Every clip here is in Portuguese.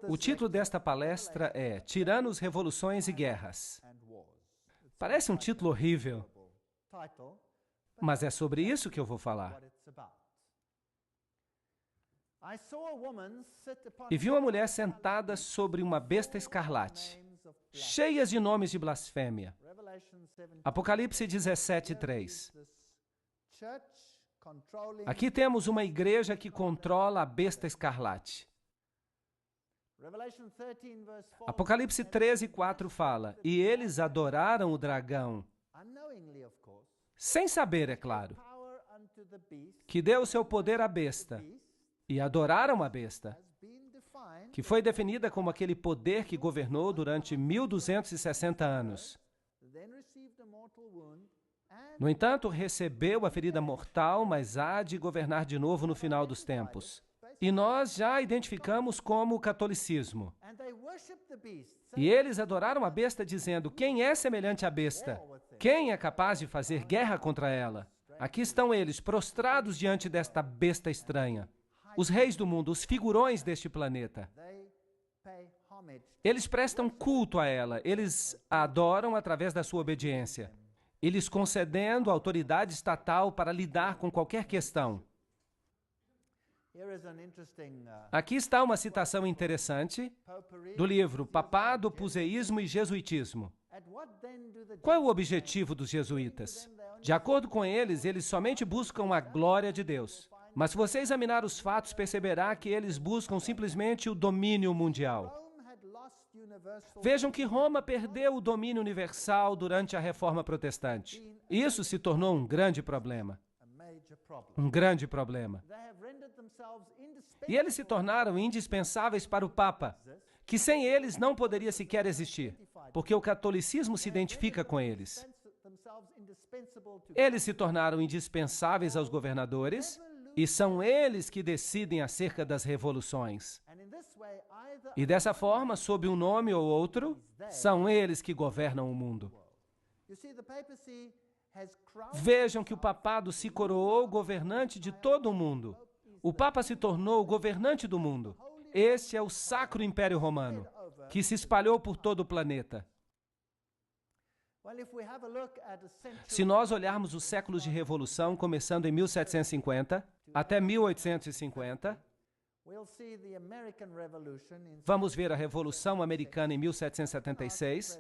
O título desta palestra é Tiranos, Revoluções e Guerras. Parece um título horrível, mas é sobre isso que eu vou falar. E vi uma mulher sentada sobre uma besta escarlate, cheias de nomes de blasfêmia. Apocalipse 17:3. Aqui temos uma igreja que controla a besta escarlate. Apocalipse 13:4 fala, e eles adoraram o dragão, sem saber, é claro, que deu o seu poder à besta, e adoraram a besta, que foi definida como aquele poder que governou durante 1260 anos. No entanto, recebeu a ferida mortal, mas há de governar de novo no final dos tempos. E nós já a identificamos como o catolicismo. E eles adoraram a besta dizendo, quem é semelhante à besta? Quem é capaz de fazer guerra contra ela? Aqui estão eles, prostrados diante desta besta estranha. Os reis do mundo, os figurões deste planeta. Eles prestam culto a ela, eles a adoram através da sua obediência. Eles concedendo autoridade estatal para lidar com qualquer questão. Aqui está uma citação interessante do livro Papado, Puseísmo e Jesuitismo. Qual é o objetivo dos jesuítas? De acordo com eles, eles somente buscam a glória de Deus. Mas se você examinar os fatos, perceberá que eles buscam simplesmente o domínio mundial. Vejam que Roma perdeu o domínio universal durante a Reforma Protestante. Isso se tornou um grande problema. Um grande problema. E eles se tornaram indispensáveis para o Papa, que sem eles não poderia sequer existir, porque o catolicismo se identifica com eles. Eles se tornaram indispensáveis aos governadores, e são eles que decidem acerca das revoluções. E dessa forma, sob um nome ou outro, são eles que governam o mundo. Vejam que o papado se coroou governante de todo o mundo. O Papa se tornou o governante do mundo. Este é o Sacro Império Romano, que se espalhou por todo o planeta. Se nós olharmos os séculos de revolução, começando em 1750 até 1850, vamos ver a Revolução Americana em 1776,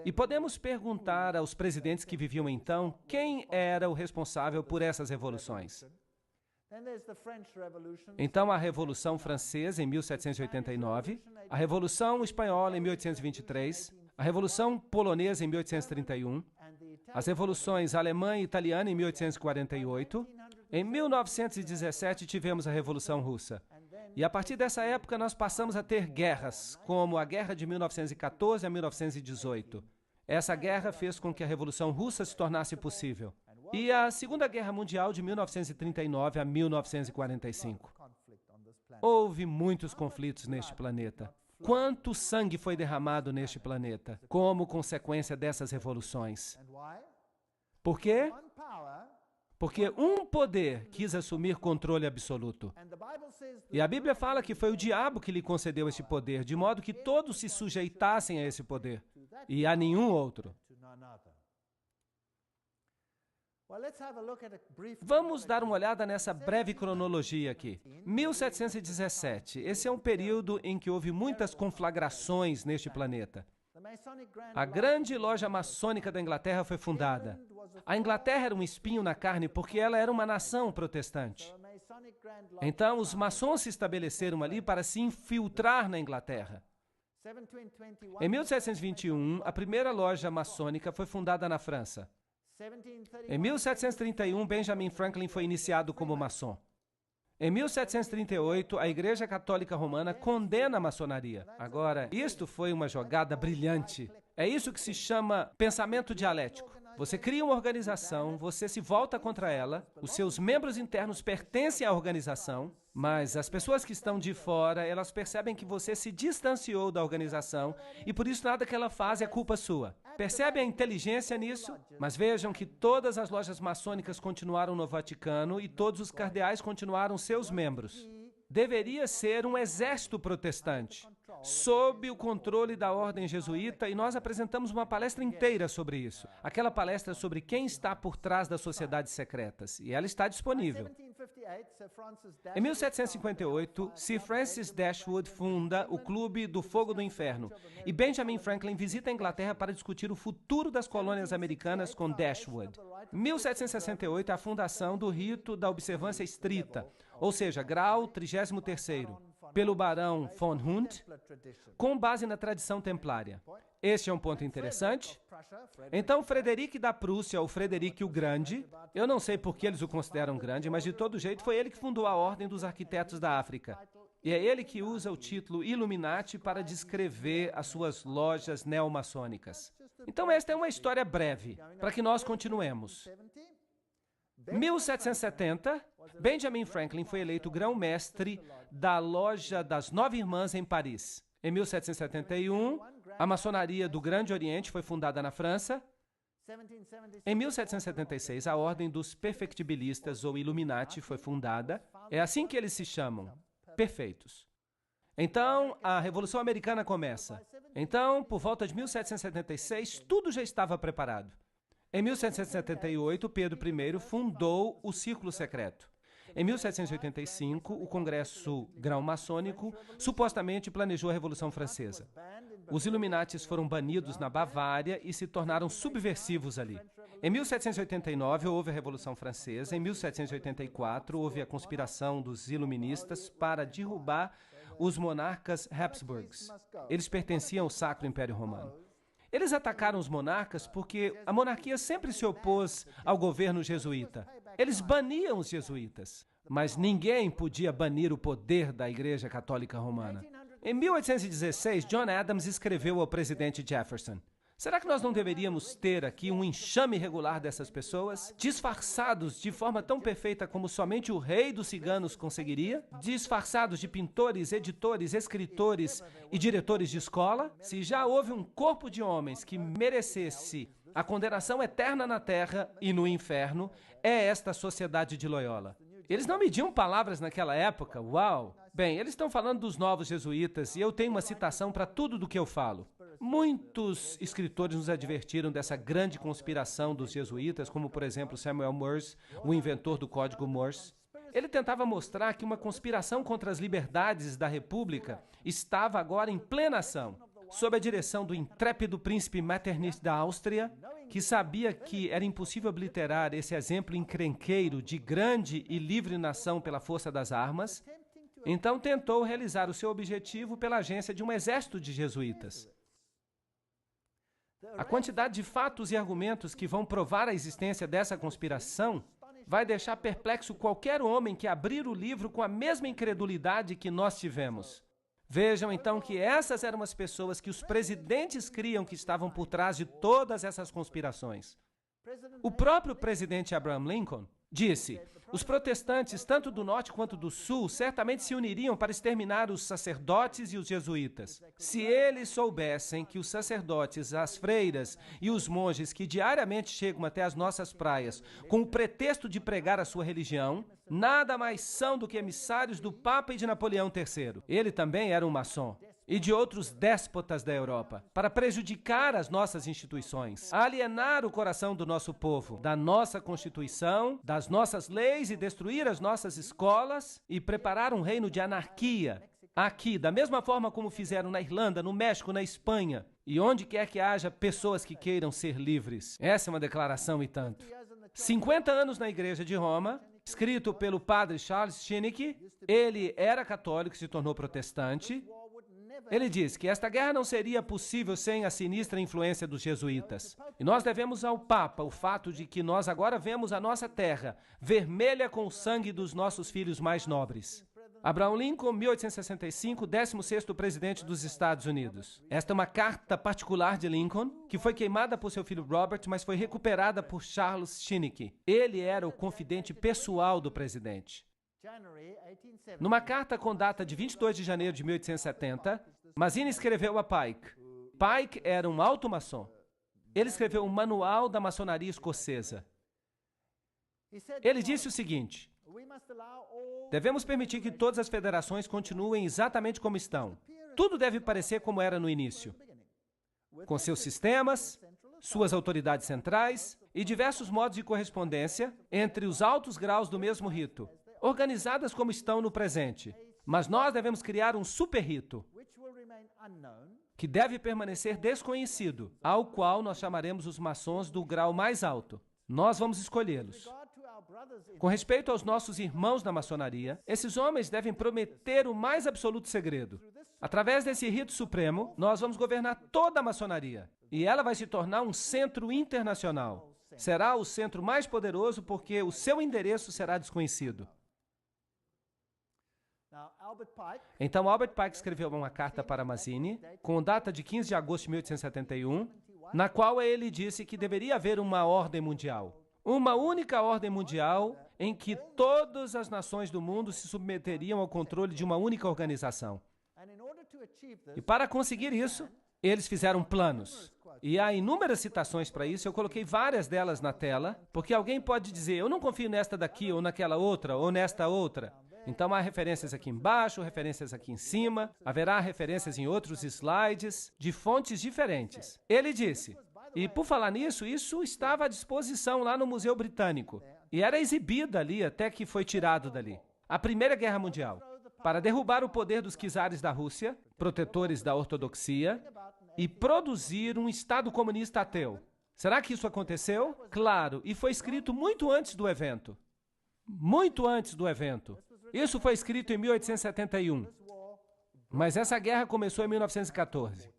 e podemos perguntar aos presidentes que viviam então quem era o responsável por essas revoluções. Então, a Revolução Francesa, em 1789, a Revolução Espanhola, em 1823, a Revolução Polonesa, em 1831, as revoluções alemã e italiana, em 1848, em 1917 tivemos a Revolução Russa. E a partir dessa época nós passamos a ter guerras, como a Guerra de 1914 a 1918. Essa guerra fez com que a Revolução Russa se tornasse possível. E a Segunda Guerra Mundial de 1939 a 1945. Houve muitos conflitos neste planeta. Quanto sangue foi derramado neste planeta como consequência dessas revoluções? Por quê? Porque um poder quis assumir controle absoluto. E a Bíblia fala que foi o diabo que lhe concedeu esse poder, de modo que todos se sujeitassem a esse poder, e a nenhum outro. Vamos dar uma olhada nessa breve cronologia aqui. 1717, esse é um período em que houve muitas conflagrações neste planeta. A grande loja maçônica da Inglaterra foi fundada. A Inglaterra era um espinho na carne porque ela era uma nação protestante. Então, os maçons se estabeleceram ali para se infiltrar na Inglaterra. Em 1721, a primeira loja maçônica foi fundada na França. Em 1731, Benjamin Franklin foi iniciado como maçom. Em 1738, a Igreja Católica Romana condena a maçonaria. Agora, isto foi uma jogada brilhante. É isso que se chama pensamento dialético. Você cria uma organização, você se volta contra ela, os seus membros internos pertencem à organização, mas as pessoas que estão de fora, elas percebem que você se distanciou da organização e por isso nada que ela faz é culpa sua. Percebe a inteligência nisso? Mas vejam que todas as lojas maçônicas continuaram no Vaticano e todos os cardeais continuaram seus membros. deveria ser um exército protestante, sob o controle da ordem jesuíta, e nós apresentamos uma palestra inteira sobre isso. Aquela palestra sobre quem está por trás das sociedades secretas, e ela está disponível. Em 1758, Sir Francis Dashwood funda o Clube do Fogo do Inferno, e Benjamin Franklin visita a Inglaterra para discutir o futuro das colônias americanas com Dashwood. 1768 é a fundação do rito da observância estrita, ou seja, grau 33º, pelo barão von Hund, com base na tradição templária. Este é um ponto interessante. Então, Frederico da Prússia, ou Frederico o Grande, eu não sei por que eles o consideram grande, mas de todo jeito foi ele que fundou a Ordem dos Arquitetos da África. E é ele que usa o título Illuminati para descrever as suas lojas neomaçônicas. Então, esta é uma história breve, para que nós continuemos. 1770, Benjamin Franklin foi eleito grão-mestre da Loja das Nove Irmãs em Paris. Em 1771, a maçonaria do Grande Oriente foi fundada na França. Em 1776, a Ordem dos Perfectibilistas, ou Illuminati, foi fundada. É assim que eles se chamam, perfeitos. Então, a Revolução Americana começa. Então, por volta de 1776, tudo já estava preparado. Em 1778, Pedro I fundou o Círculo Secreto. Em 1785, o Congresso Grão-Maçônico supostamente planejou a Revolução Francesa. Os Illuminatis foram banidos na Bavária e se tornaram subversivos ali. Em 1789, houve a Revolução Francesa. Em 1784, houve a conspiração dos iluministas para derrubar os monarcas Habsburgs. Eles pertenciam ao Sacro Império Romano. Eles atacaram os monarcas porque a monarquia sempre se opôs ao governo jesuíta. Eles baniam os jesuítas, mas ninguém podia banir o poder da Igreja Católica Romana. Em 1816, John Adams escreveu ao presidente Jefferson: será que nós não deveríamos ter aqui um enxame regular dessas pessoas, disfarçados de forma tão perfeita como somente o rei dos ciganos conseguiria? Disfarçados de pintores, editores, escritores e diretores de escola? Se já houve um corpo de homens que merecesse a condenação eterna na terra e no inferno, é esta sociedade de Loyola. Eles não mediam palavras naquela época, uau! Bem, eles estão falando dos novos jesuítas e eu tenho uma citação para tudo do que eu falo. Muitos escritores nos advertiram dessa grande conspiração dos jesuítas, como, por exemplo, Samuel Morse, o inventor do Código Morse. Ele tentava mostrar que uma conspiração contra as liberdades da República estava agora em plena ação, sob a direção do intrépido príncipe Metternich da Áustria, que sabia que era impossível obliterar esse exemplo encrenqueiro de grande e livre nação pela força das armas, então tentou realizar o seu objetivo pela agência de um exército de jesuítas. A quantidade de fatos e argumentos que vão provar a existência dessa conspiração vai deixar perplexo qualquer homem que abrir o livro com a mesma incredulidade que nós tivemos. Vejam então que essas eram as pessoas que os presidentes criam que estavam por trás de todas essas conspirações. O próprio presidente Abraham Lincoln disse: os protestantes, tanto do norte quanto do sul, certamente se uniriam para exterminar os sacerdotes e os jesuítas. Se eles soubessem que os sacerdotes, as freiras e os monges que diariamente chegam até as nossas praias com o pretexto de pregar a sua religião, nada mais são do que emissários do Papa e de Napoleão III. Ele também era um maçom. E de outros déspotas da Europa, para prejudicar as nossas instituições, alienar o coração do nosso povo, da nossa Constituição, das nossas leis e destruir as nossas escolas e preparar um reino de anarquia, aqui, da mesma forma como fizeram na Irlanda, no México, na Espanha, e onde quer que haja pessoas que queiram ser livres. Essa é uma declaração e tanto. 50 anos na Igreja de Roma, escrito pelo padre Charles Schinneke, ele era católico e se tornou protestante. Ele diz que esta guerra não seria possível sem a sinistra influência dos jesuítas. E nós devemos ao Papa o fato de que nós agora vemos a nossa terra vermelha com o sangue dos nossos filhos mais nobres. Abraham Lincoln, 1865, 16º presidente dos Estados Unidos. Esta é uma carta particular de Lincoln, que foi queimada por seu filho Robert, mas foi recuperada por Charles Schinneke. Ele era o confidente pessoal do presidente. Numa carta com data de 22 de janeiro de 1870, Mazzini escreveu a Pike. Pike era um alto maçom. Ele escreveu um manual da maçonaria escocesa. Ele disse o seguinte: Devemos permitir que todas as federações continuem exatamente como estão. Tudo deve parecer como era no início, com seus sistemas, suas autoridades centrais e diversos modos de correspondência entre os altos graus do mesmo rito, organizadas como estão no presente. Mas nós devemos criar um super-rito, que deve permanecer desconhecido, ao qual nós chamaremos os maçons do grau mais alto. Nós vamos escolhê-los. Com respeito aos nossos irmãos da maçonaria, esses homens devem prometer o mais absoluto segredo. Através desse rito supremo, nós vamos governar toda a maçonaria. E ela vai se tornar um centro internacional. Será o centro mais poderoso porque o seu endereço será desconhecido. Então, Albert Pike escreveu uma carta para Mazzini, com data de 15 de agosto de 1871, na qual ele disse que deveria haver uma ordem mundial. Uma única ordem mundial em que todas as nações do mundo se submeteriam ao controle de uma única organização. E para conseguir isso, eles fizeram planos. E há inúmeras citações para isso, eu coloquei várias delas na tela, porque alguém pode dizer, eu não confio nesta daqui, ou naquela outra, ou nesta outra. Então há referências aqui embaixo, referências aqui em cima, haverá referências em outros slides, de fontes diferentes. Ele disse, e por falar nisso, isso estava à disposição lá no Museu Britânico, e era exibida ali até que foi tirado dali. A Primeira Guerra Mundial, para derrubar o poder dos czares da Rússia, protetores da ortodoxia, e produzir um Estado comunista ateu. Será que isso aconteceu? Claro, e foi escrito muito antes do evento. Muito antes do evento. Isso foi escrito em 1871, mas essa guerra começou em 1914.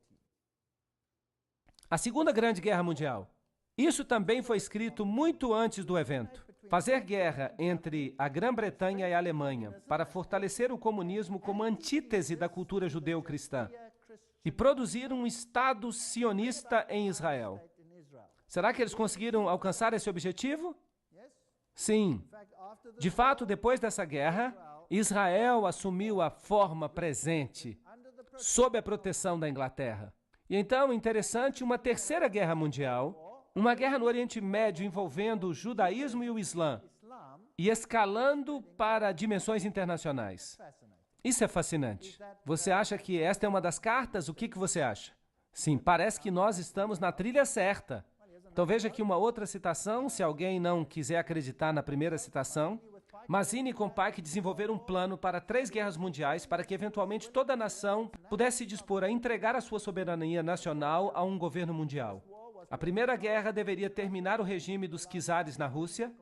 A Segunda Grande Guerra Mundial. Isso também foi escrito muito antes do evento. Fazer guerra entre a Grã-Bretanha e a Alemanha para fortalecer o comunismo como antítese da cultura judeu-cristã e produzir um Estado sionista em Israel. Será que eles conseguiram alcançar esse objetivo? Sim. De fato, depois dessa guerra, Israel assumiu a forma presente, sob a proteção da Inglaterra. E então, interessante, uma terceira guerra mundial, uma guerra no Oriente Médio envolvendo o judaísmo e o Islã, e escalando para dimensões internacionais. Isso é fascinante. Você acha que esta é uma das cartas? O que você acha? Sim, parece que nós estamos na trilha certa. Então veja aqui uma outra citação, se alguém não quiser acreditar na primeira citação. Mazzini com Pike desenvolveram um plano para 3 guerras mundiais para que eventualmente toda a nação pudesse se dispor a entregar a sua soberania nacional a um governo mundial. A Primeira Guerra deveria terminar o regime dos czares na Rússia.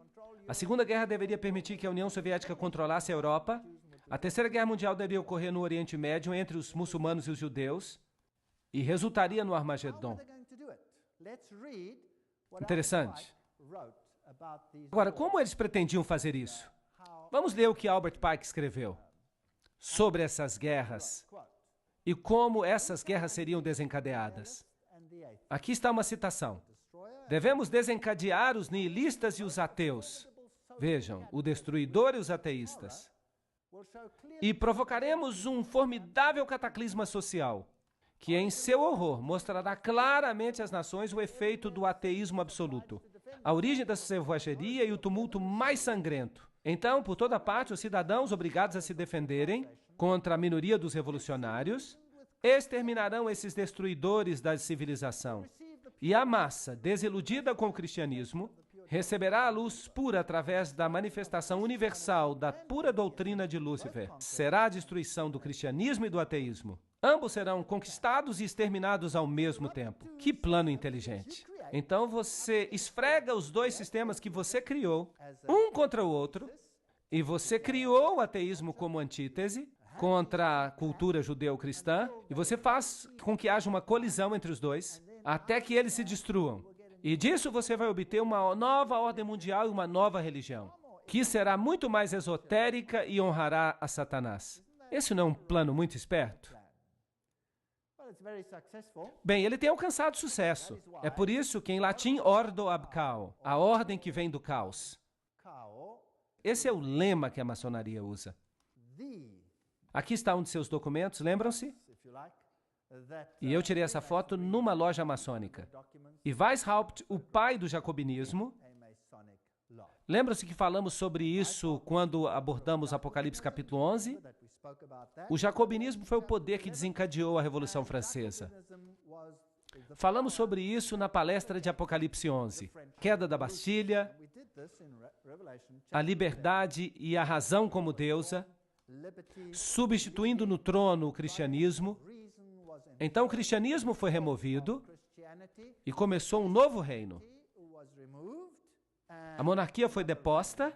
A Segunda Guerra deveria permitir que a União Soviética controlasse a Europa. A Terceira Guerra Mundial deveria ocorrer no Oriente Médio entre os muçulmanos e os judeus e resultaria no Armagedon. Interessante. Agora, como eles pretendiam fazer isso? Vamos ler o que Albert Pike escreveu sobre essas guerras e como essas guerras seriam desencadeadas. Aqui está uma citação. Devemos desencadear os nihilistas e os ateus. Vejam, o destruidor e os ateístas. E provocaremos um formidável cataclisma social, que em seu horror mostrará claramente às nações o efeito do ateísmo absoluto, a origem da selvageria e o tumulto mais sangrento. Então, por toda parte, os cidadãos obrigados a se defenderem contra a minoria dos revolucionários exterminarão esses destruidores da civilização. E a massa, desiludida com o cristianismo, receberá a luz pura através da manifestação universal da pura doutrina de Lúcifer. Será a destruição do cristianismo e do ateísmo. Ambos serão conquistados e exterminados ao mesmo tempo. Que plano inteligente! Então você esfrega os dois sistemas que você criou, um contra o outro, e você criou o ateísmo como antítese contra a cultura judeu-cristã, e você faz com que haja uma colisão entre os dois, até que eles se destruam. E disso você vai obter uma nova ordem mundial e uma nova religião, que será muito mais esotérica e honrará a Satanás. Esse não é um plano muito esperto? Bem, ele tem alcançado sucesso. É por isso que em latim, ordo ab cao, a ordem que vem do caos. Esse é o lema que a maçonaria usa. Aqui está um de seus documentos, lembram-se? E eu tirei essa foto numa loja maçônica. E Weishaupt, o pai do jacobinismo, Lembra-se que falamos sobre isso quando abordamos Apocalipse capítulo 11? O jacobinismo foi o poder que desencadeou a Revolução Francesa. Falamos sobre isso na palestra de Apocalipse 11. Queda da Bastilha, a liberdade e a razão como deusa, substituindo no trono o cristianismo. Então o cristianismo foi removido e começou um novo reino. A monarquia foi deposta.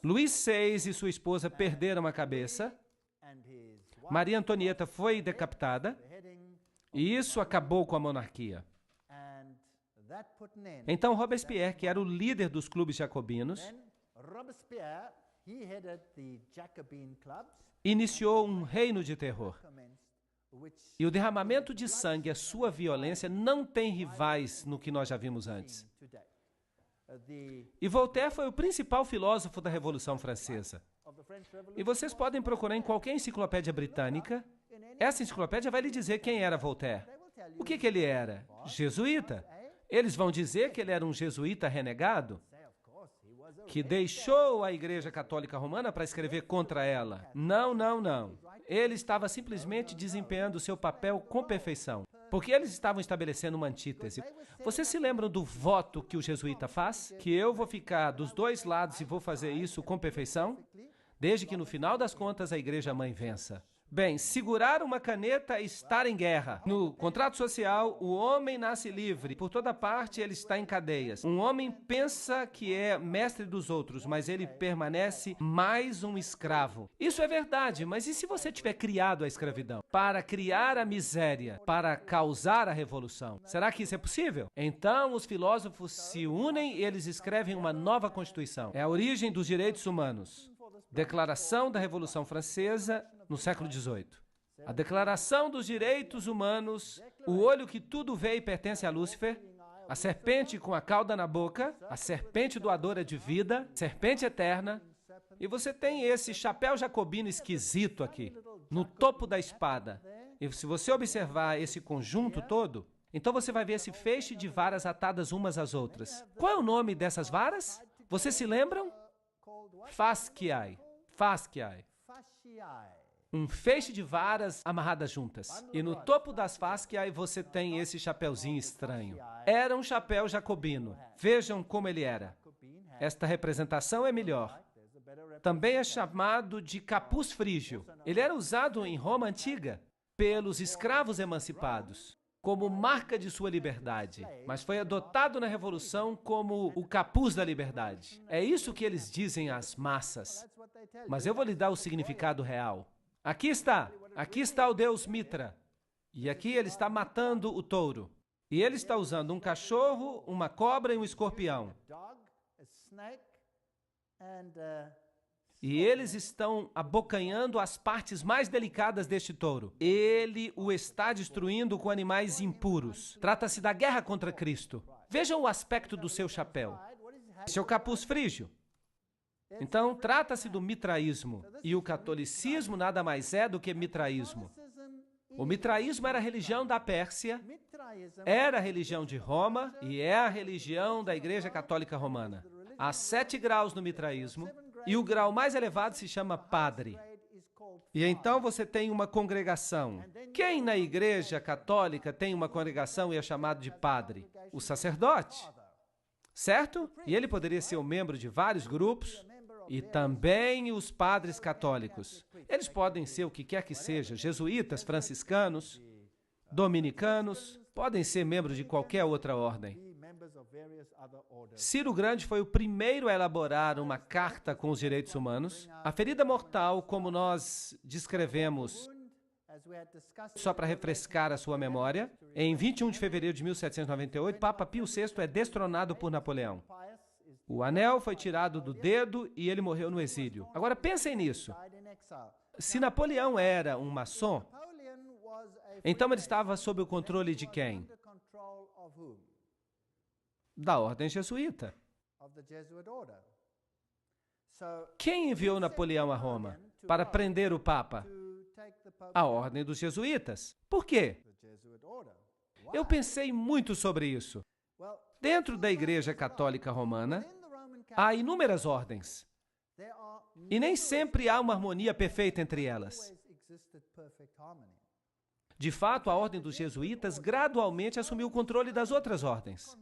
Luís VI e sua esposa perderam a cabeça. Maria Antonieta foi decapitada. E isso acabou com a monarquia. Então Robespierre, que era o líder dos clubes jacobinos, iniciou um reino de terror. E o derramamento de sangue, a sua violência, não tem rivais no que nós já vimos antes. E Voltaire foi o principal filósofo da Revolução Francesa. E vocês podem procurar em qualquer enciclopédia britânica. Essa enciclopédia vai lhe dizer quem era Voltaire. O que ele era? Jesuíta. Eles vão dizer que ele era um jesuíta renegado, que deixou a Igreja Católica Romana para escrever contra ela. Não, não, não. Ele estava simplesmente desempenhando o seu papel com perfeição, porque eles estavam estabelecendo uma antítese. Vocês se lembram do voto que o jesuíta faz? Que eu vou ficar dos dois lados e vou fazer isso com perfeição, desde que no final das contas a Igreja Mãe vença. Bem, segurar uma caneta é estar em guerra. No contrato social, o homem nasce livre. Por toda parte, ele está em cadeias. Um homem pensa que é mestre dos outros, mas ele permanece mais um escravo. Isso é verdade, mas e se você tiver criado a escravidão? Para criar a miséria, para causar a revolução. Será que isso é possível? Então, os filósofos se unem e eles escrevem uma nova Constituição. É a origem dos direitos humanos. Declaração da Revolução Francesa no século XVIII. A Declaração dos Direitos Humanos, o olho que tudo vê e pertence a Lúcifer, a serpente com a cauda na boca, a serpente doadora de vida, serpente eterna, e você tem esse chapéu jacobino esquisito aqui, no topo da espada. E se você observar esse conjunto todo, então você vai ver esse feixe de varas atadas umas às outras. Qual é o nome dessas varas? Vocês se lembram? Fasciae. Fasciae. Um feixe de varas amarradas juntas. E no topo das fasciae você tem esse chapeuzinho estranho. Era um chapéu jacobino. Vejam como ele era. Esta representação é melhor. Também é chamado de capuz frígio. Ele era usado em Roma antiga pelos escravos emancipados, como marca de sua liberdade, mas foi adotado na Revolução como o capuz da liberdade. É isso que eles dizem às massas. Mas eu vou lhe dar o significado real. Aqui está o deus Mitra. E aqui ele está matando o touro. E ele está usando um cachorro, uma cobra e um escorpião. E eles estão abocanhando as partes mais delicadas deste touro. Ele o está destruindo com animais impuros. Trata-se da guerra contra Cristo. Vejam o aspecto do seu chapéu. Seu capuz frígio. Então, trata-se do mitraísmo. E o catolicismo nada mais é do que mitraísmo. O mitraísmo era a religião da Pérsia, era a religião de Roma e é a religião da Igreja Católica Romana. Há 7 graus no mitraísmo. E o grau mais elevado se chama padre. E então você tem uma congregação. Quem na Igreja Católica tem uma congregação e é chamado de padre? O sacerdote. Certo? E ele poderia ser um membro de vários grupos. E também os padres católicos. Eles podem ser o que quer que seja, jesuítas, franciscanos, dominicanos, podem ser membros de qualquer outra ordem. Ciro Grande foi o primeiro a elaborar uma carta com os direitos humanos. A ferida mortal, como nós descrevemos, só para refrescar a sua memória, em 21 de fevereiro de 1798, Papa Pio VI é destronado por Napoleão. O anel foi tirado do dedo e ele morreu no exílio. Agora pensem nisso. Se Napoleão era um maçom, então ele estava sob o controle de quem? Da ordem jesuíta. Quem enviou Napoleão a Roma para prender o Papa? A ordem dos jesuítas. Por quê? Eu pensei muito sobre isso. Dentro da Igreja Católica Romana, há inúmeras ordens. E nem sempre há uma harmonia perfeita entre elas. De fato, a ordem dos jesuítas gradualmente assumiu o controle das outras ordens.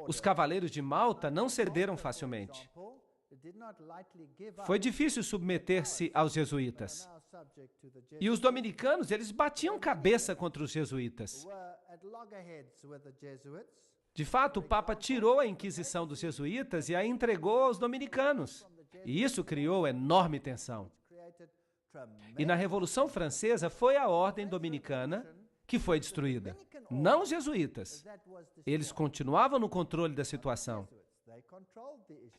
Os cavaleiros de Malta não cederam facilmente. Foi difícil submeter-se aos jesuítas. E os dominicanos, eles batiam cabeça contra os jesuítas. De fato, o Papa tirou a Inquisição dos jesuítas e a entregou aos dominicanos. E isso criou enorme tensão. E na Revolução Francesa foi a ordem dominicana que foi destruída, não os jesuítas. Eles continuavam no controle da situação.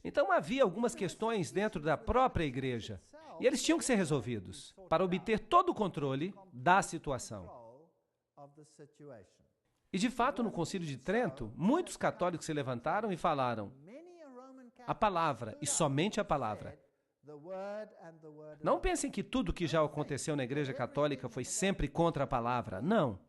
Então havia algumas questões dentro da própria igreja, e eles tinham que ser resolvidos para obter todo o controle da situação. E de fato, no Concílio de Trento, muitos católicos se levantaram e falaram: a palavra, e somente a palavra. Não pensem que tudo que já aconteceu na Igreja Católica foi sempre contra a palavra. Não.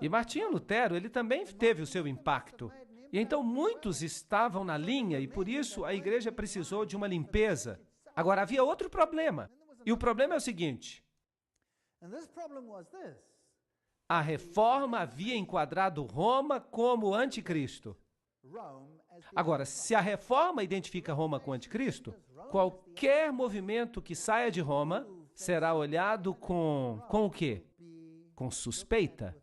E Martinho Lutero, ele também teve o seu impacto. E então muitos estavam na linha e por isso a Igreja precisou de uma limpeza. Agora, havia outro problema. E o problema é o seguinte: a Reforma havia enquadrado Roma como anticristo. Agora, se a Reforma identifica Roma com o anticristo, qualquer movimento que saia de Roma será olhado com o quê? Com suspeita.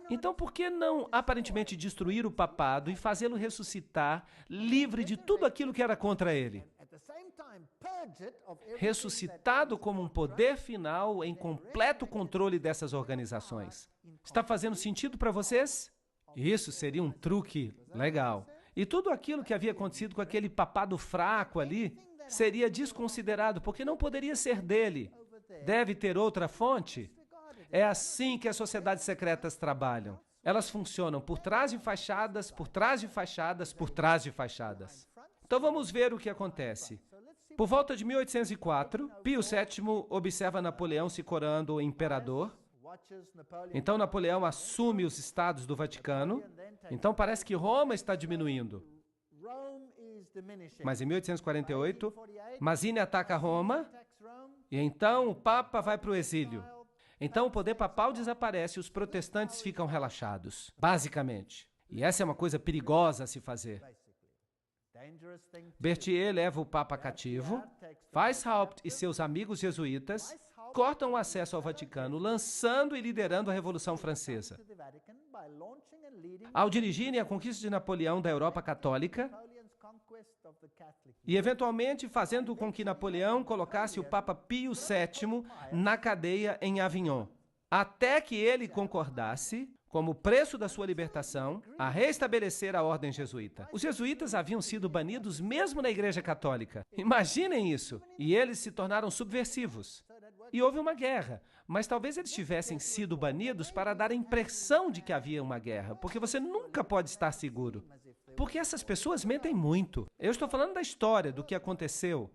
Então, por que não aparentemente destruir o papado e fazê-lo ressuscitar livre de tudo aquilo que era contra ele? Ressuscitado como um poder final em completo controle dessas organizações. Está fazendo sentido para vocês? Isso seria um truque legal. E tudo aquilo que havia acontecido com aquele papado fraco ali seria desconsiderado, porque não poderia ser dele. Deve ter outra fonte? É assim que as sociedades secretas trabalham. Elas funcionam por trás de fachadas, por trás de fachadas, por trás de fachadas. Então vamos ver o que acontece. Por volta de 1804, Pio VII observa Napoleão se coroando imperador. Então Napoleão assume os estados do Vaticano. Então parece que Roma está diminuindo. Mas em 1848, Mazzini ataca Roma e então o Papa vai para o exílio. Então o poder papal desaparece e os protestantes ficam relaxados, basicamente. E essa é uma coisa perigosa a se fazer. Berthier leva o Papa cativo, Weishaupt e seus amigos jesuítas cortam o acesso ao Vaticano, lançando e liderando a Revolução Francesa. Ao dirigirem a conquista de Napoleão da Europa Católica e, eventualmente, fazendo com que Napoleão colocasse o Papa Pio VII na cadeia em Avignon, até que ele concordasse, como preço da sua libertação, a restabelecer a ordem jesuíta. Os jesuítas haviam sido banidos mesmo na Igreja Católica. Imaginem isso! E eles se tornaram subversivos. E houve uma guerra, mas talvez eles tivessem sido banidos para dar a impressão de que havia uma guerra, porque você nunca pode estar seguro. Porque essas pessoas mentem muito. Eu estou falando da história, do que aconteceu.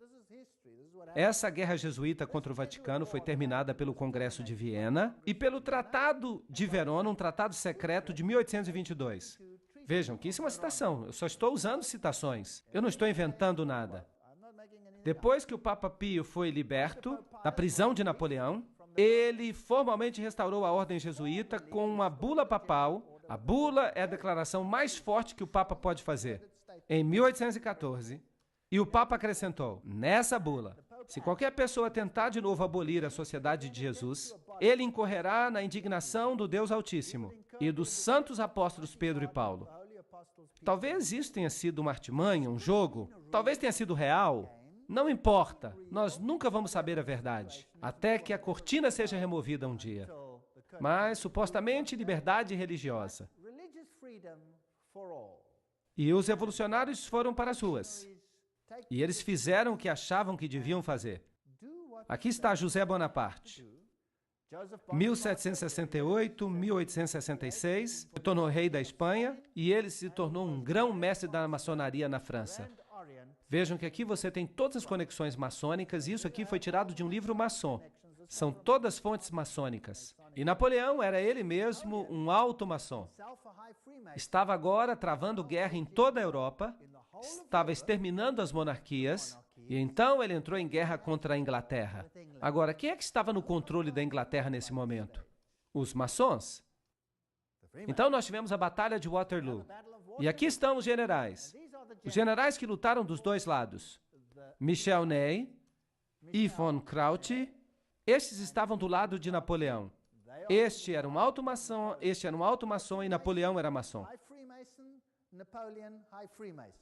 Essa guerra jesuíta contra o Vaticano foi terminada pelo Congresso de Viena e pelo Tratado de Verona, um tratado secreto de 1822. Vejam que isso é uma citação, eu só estou usando citações, eu não estou inventando nada. Depois que o Papa Pio foi liberto da prisão de Napoleão, ele formalmente restaurou a ordem jesuíta com uma bula papal. A bula é a declaração mais forte que o Papa pode fazer. Em 1814, e o Papa acrescentou, nessa bula, se qualquer pessoa tentar de novo abolir a Sociedade de Jesus, ele incorrerá na indignação do Deus Altíssimo e dos santos apóstolos Pedro e Paulo. Talvez isso tenha sido uma artimanha, um jogo, talvez tenha sido real. Não importa, nós nunca vamos saber a verdade, até que a cortina seja removida um dia. Mas, supostamente, liberdade religiosa. E os revolucionários foram para as ruas. E eles fizeram o que achavam que deviam fazer. Aqui está José Bonaparte. 1768, 1866, se tornou rei da Espanha e ele se tornou um grão-mestre da maçonaria na França. Vejam que aqui você tem todas as conexões maçônicas e isso aqui foi tirado de um livro maçom. São todas fontes maçônicas. E Napoleão era ele mesmo um alto maçom. Estava agora travando guerra em toda a Europa, estava exterminando as monarquias, e então ele entrou em guerra contra a Inglaterra. Agora, quem é que estava no controle da Inglaterra nesse momento? Os maçons. Então nós tivemos a Batalha de Waterloo. E aqui estão os generais. Os generais que lutaram dos dois lados. Michel Ney e von Kraut. Estes estavam do lado de Napoleão. Este era um alto maçom, este era um alto maçom e Napoleão era maçom.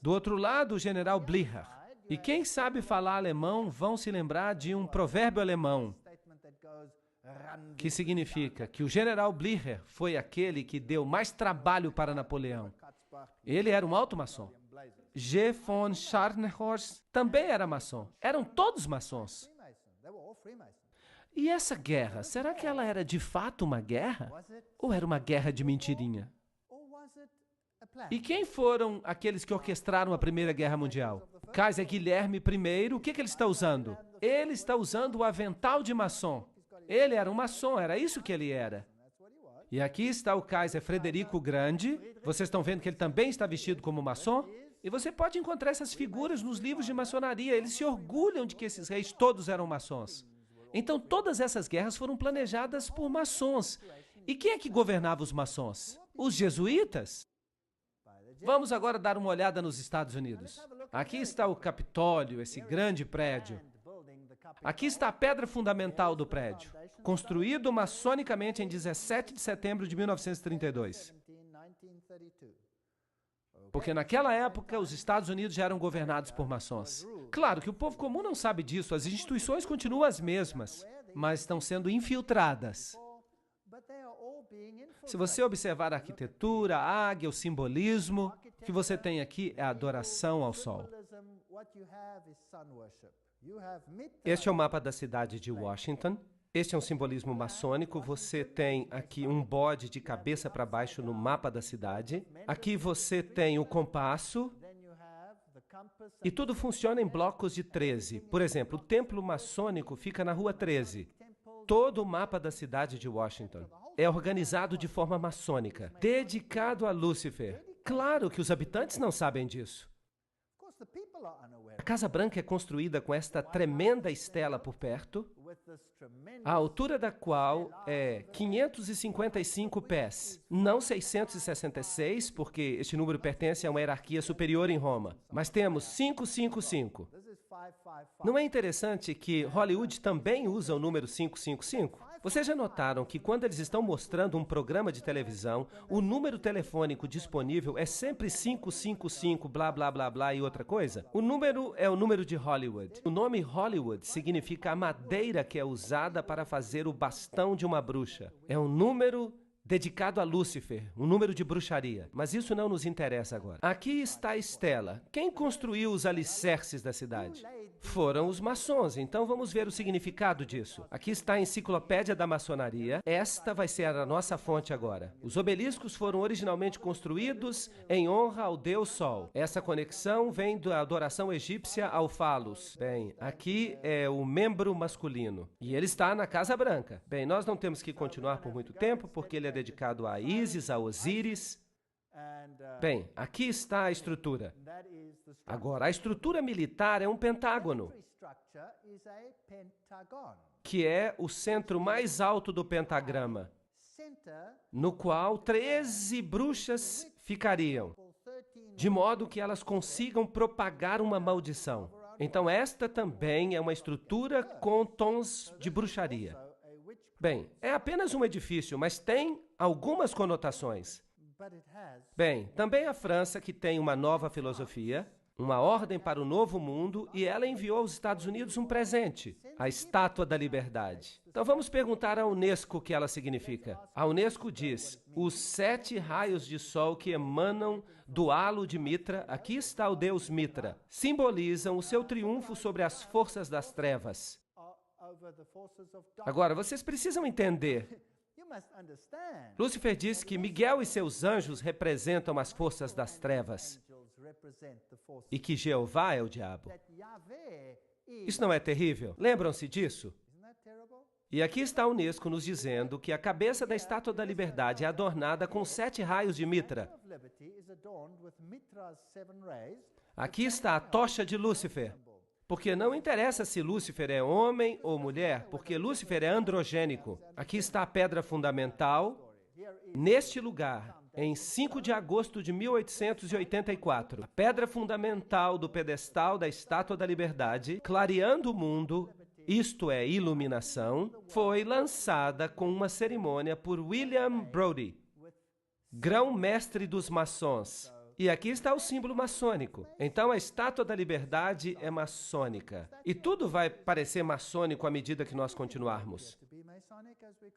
Do outro lado, o general Blücher. E quem sabe falar alemão vão se lembrar de um provérbio alemão que significa que o general Blücher foi aquele que deu mais trabalho para Napoleão. Ele era um alto maçom. G. von Scharnhorst também era maçom. Eram todos maçons. E essa guerra, será que ela era de fato uma guerra? Ou era uma guerra de mentirinha? E quem foram aqueles que orquestraram a Primeira Guerra Mundial? Kaiser Guilherme I, o que ele está usando? Ele está usando o avental de maçom. Ele era um maçom, era isso que ele era. E aqui está o Kaiser Frederico o Grande. Vocês estão vendo que ele também está vestido como maçom? E você pode encontrar essas figuras nos livros de maçonaria. Eles se orgulham de que esses reis todos eram maçons. Então, todas essas guerras foram planejadas por maçons. E quem é que governava os maçons? Os jesuítas? Vamos agora dar uma olhada nos Estados Unidos. Aqui está o Capitólio, esse grande prédio. Aqui está a pedra fundamental do prédio, construído maçonicamente em 17 de setembro de 1932. Porque naquela época, os Estados Unidos já eram governados por maçons. Claro que o povo comum não sabe disso, as instituições continuam as mesmas, mas estão sendo infiltradas. Se você observar a arquitetura, a águia, o simbolismo, o que você tem aqui é a adoração ao sol. Este é o mapa da cidade de Washington. Este é um simbolismo maçônico. Você tem aqui um bode de cabeça para baixo no mapa da cidade. Aqui você tem o compasso. E tudo funciona em blocos de 13. Por exemplo, o templo maçônico fica na rua 13. Todo o mapa da cidade de Washington é organizado de forma maçônica, dedicado a Lúcifer. Claro que os habitantes não sabem disso. A Casa Branca é construída com esta tremenda estela por perto, a altura da qual é 555 pés, não 666, porque este número pertence a uma hierarquia superior em Roma, mas temos 555. Não é interessante que Hollywood também usa o número 555? Vocês já notaram que quando eles estão mostrando um programa de televisão, o número telefônico disponível é sempre 555, blá, blá, blá, blá e outra coisa? O número é o número de Hollywood. O nome Hollywood significa a madeira que é usada para fazer o bastão de uma bruxa. É um número dedicado a Lúcifer, um número de bruxaria. Mas isso não nos interessa agora. Aqui está a estela. Quem construiu os alicerces da cidade? Foram os maçons, então vamos ver o significado disso. Aqui está a enciclopédia da maçonaria. Esta vai ser a nossa fonte agora. Os obeliscos foram originalmente construídos em honra ao Deus Sol. Essa conexão vem da adoração egípcia ao Falos. Bem, aqui é o membro masculino. E ele está na Casa Branca. Bem, nós não temos que continuar por muito tempo, porque ele é dedicado a Ísis, a Osíris. Bem, aqui está a estrutura. Agora, a estrutura militar é um pentágono, que é o centro mais alto do pentagrama, no qual 13 bruxas ficariam, de modo que elas consigam propagar uma maldição. Então, esta também é uma estrutura com tons de bruxaria. Bem, é apenas um edifício, mas tem algumas conotações. Bem, também a França, que tem uma nova filosofia, uma ordem para o novo mundo, e ela enviou aos Estados Unidos um presente, a Estátua da Liberdade. Então vamos perguntar à Unesco o que ela significa. A Unesco diz, os 7 raios de sol que emanam do halo de Mitra, aqui está o deus Mitra, simbolizam o seu triunfo sobre as forças das trevas. Agora, vocês precisam entender. Lúcifer diz que Miguel e seus anjos representam as forças das trevas e que Jeová é o diabo. Isso não é terrível? Lembram-se disso? E aqui está a Unesco nos dizendo que a cabeça da Estátua da Liberdade é adornada com 7 raios de mitra. Aqui está a tocha de Lúcifer. Porque não interessa se Lúcifer é homem ou mulher, porque Lúcifer é androgênico. Aqui está a pedra fundamental, neste lugar, em 5 de agosto de 1884. A pedra fundamental do pedestal da Estátua da Liberdade, clareando o mundo, isto é, iluminação, foi lançada com uma cerimônia por William Brodie, grão-mestre dos maçons. E aqui está o símbolo maçônico. Então, a Estátua da Liberdade é maçônica. E tudo vai parecer maçônico à medida que nós continuarmos.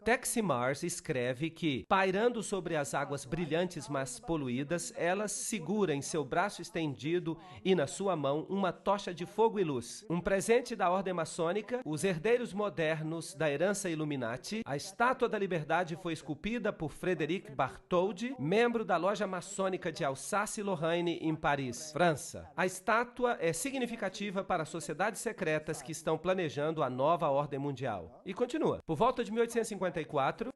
Texe Marrs escreve que, pairando sobre as águas brilhantes mas poluídas, ela segura em seu braço estendido e na sua mão uma tocha de fogo e luz. Um presente da ordem maçônica, os herdeiros modernos da herança Illuminati. A Estátua da Liberdade foi esculpida por Frédéric Bartholdi, membro da loja maçônica de Alsácia-Lorraine, em Paris, França. A estátua é significativa para as sociedades secretas que estão planejando a nova ordem mundial. E continua. Por volta de 1854,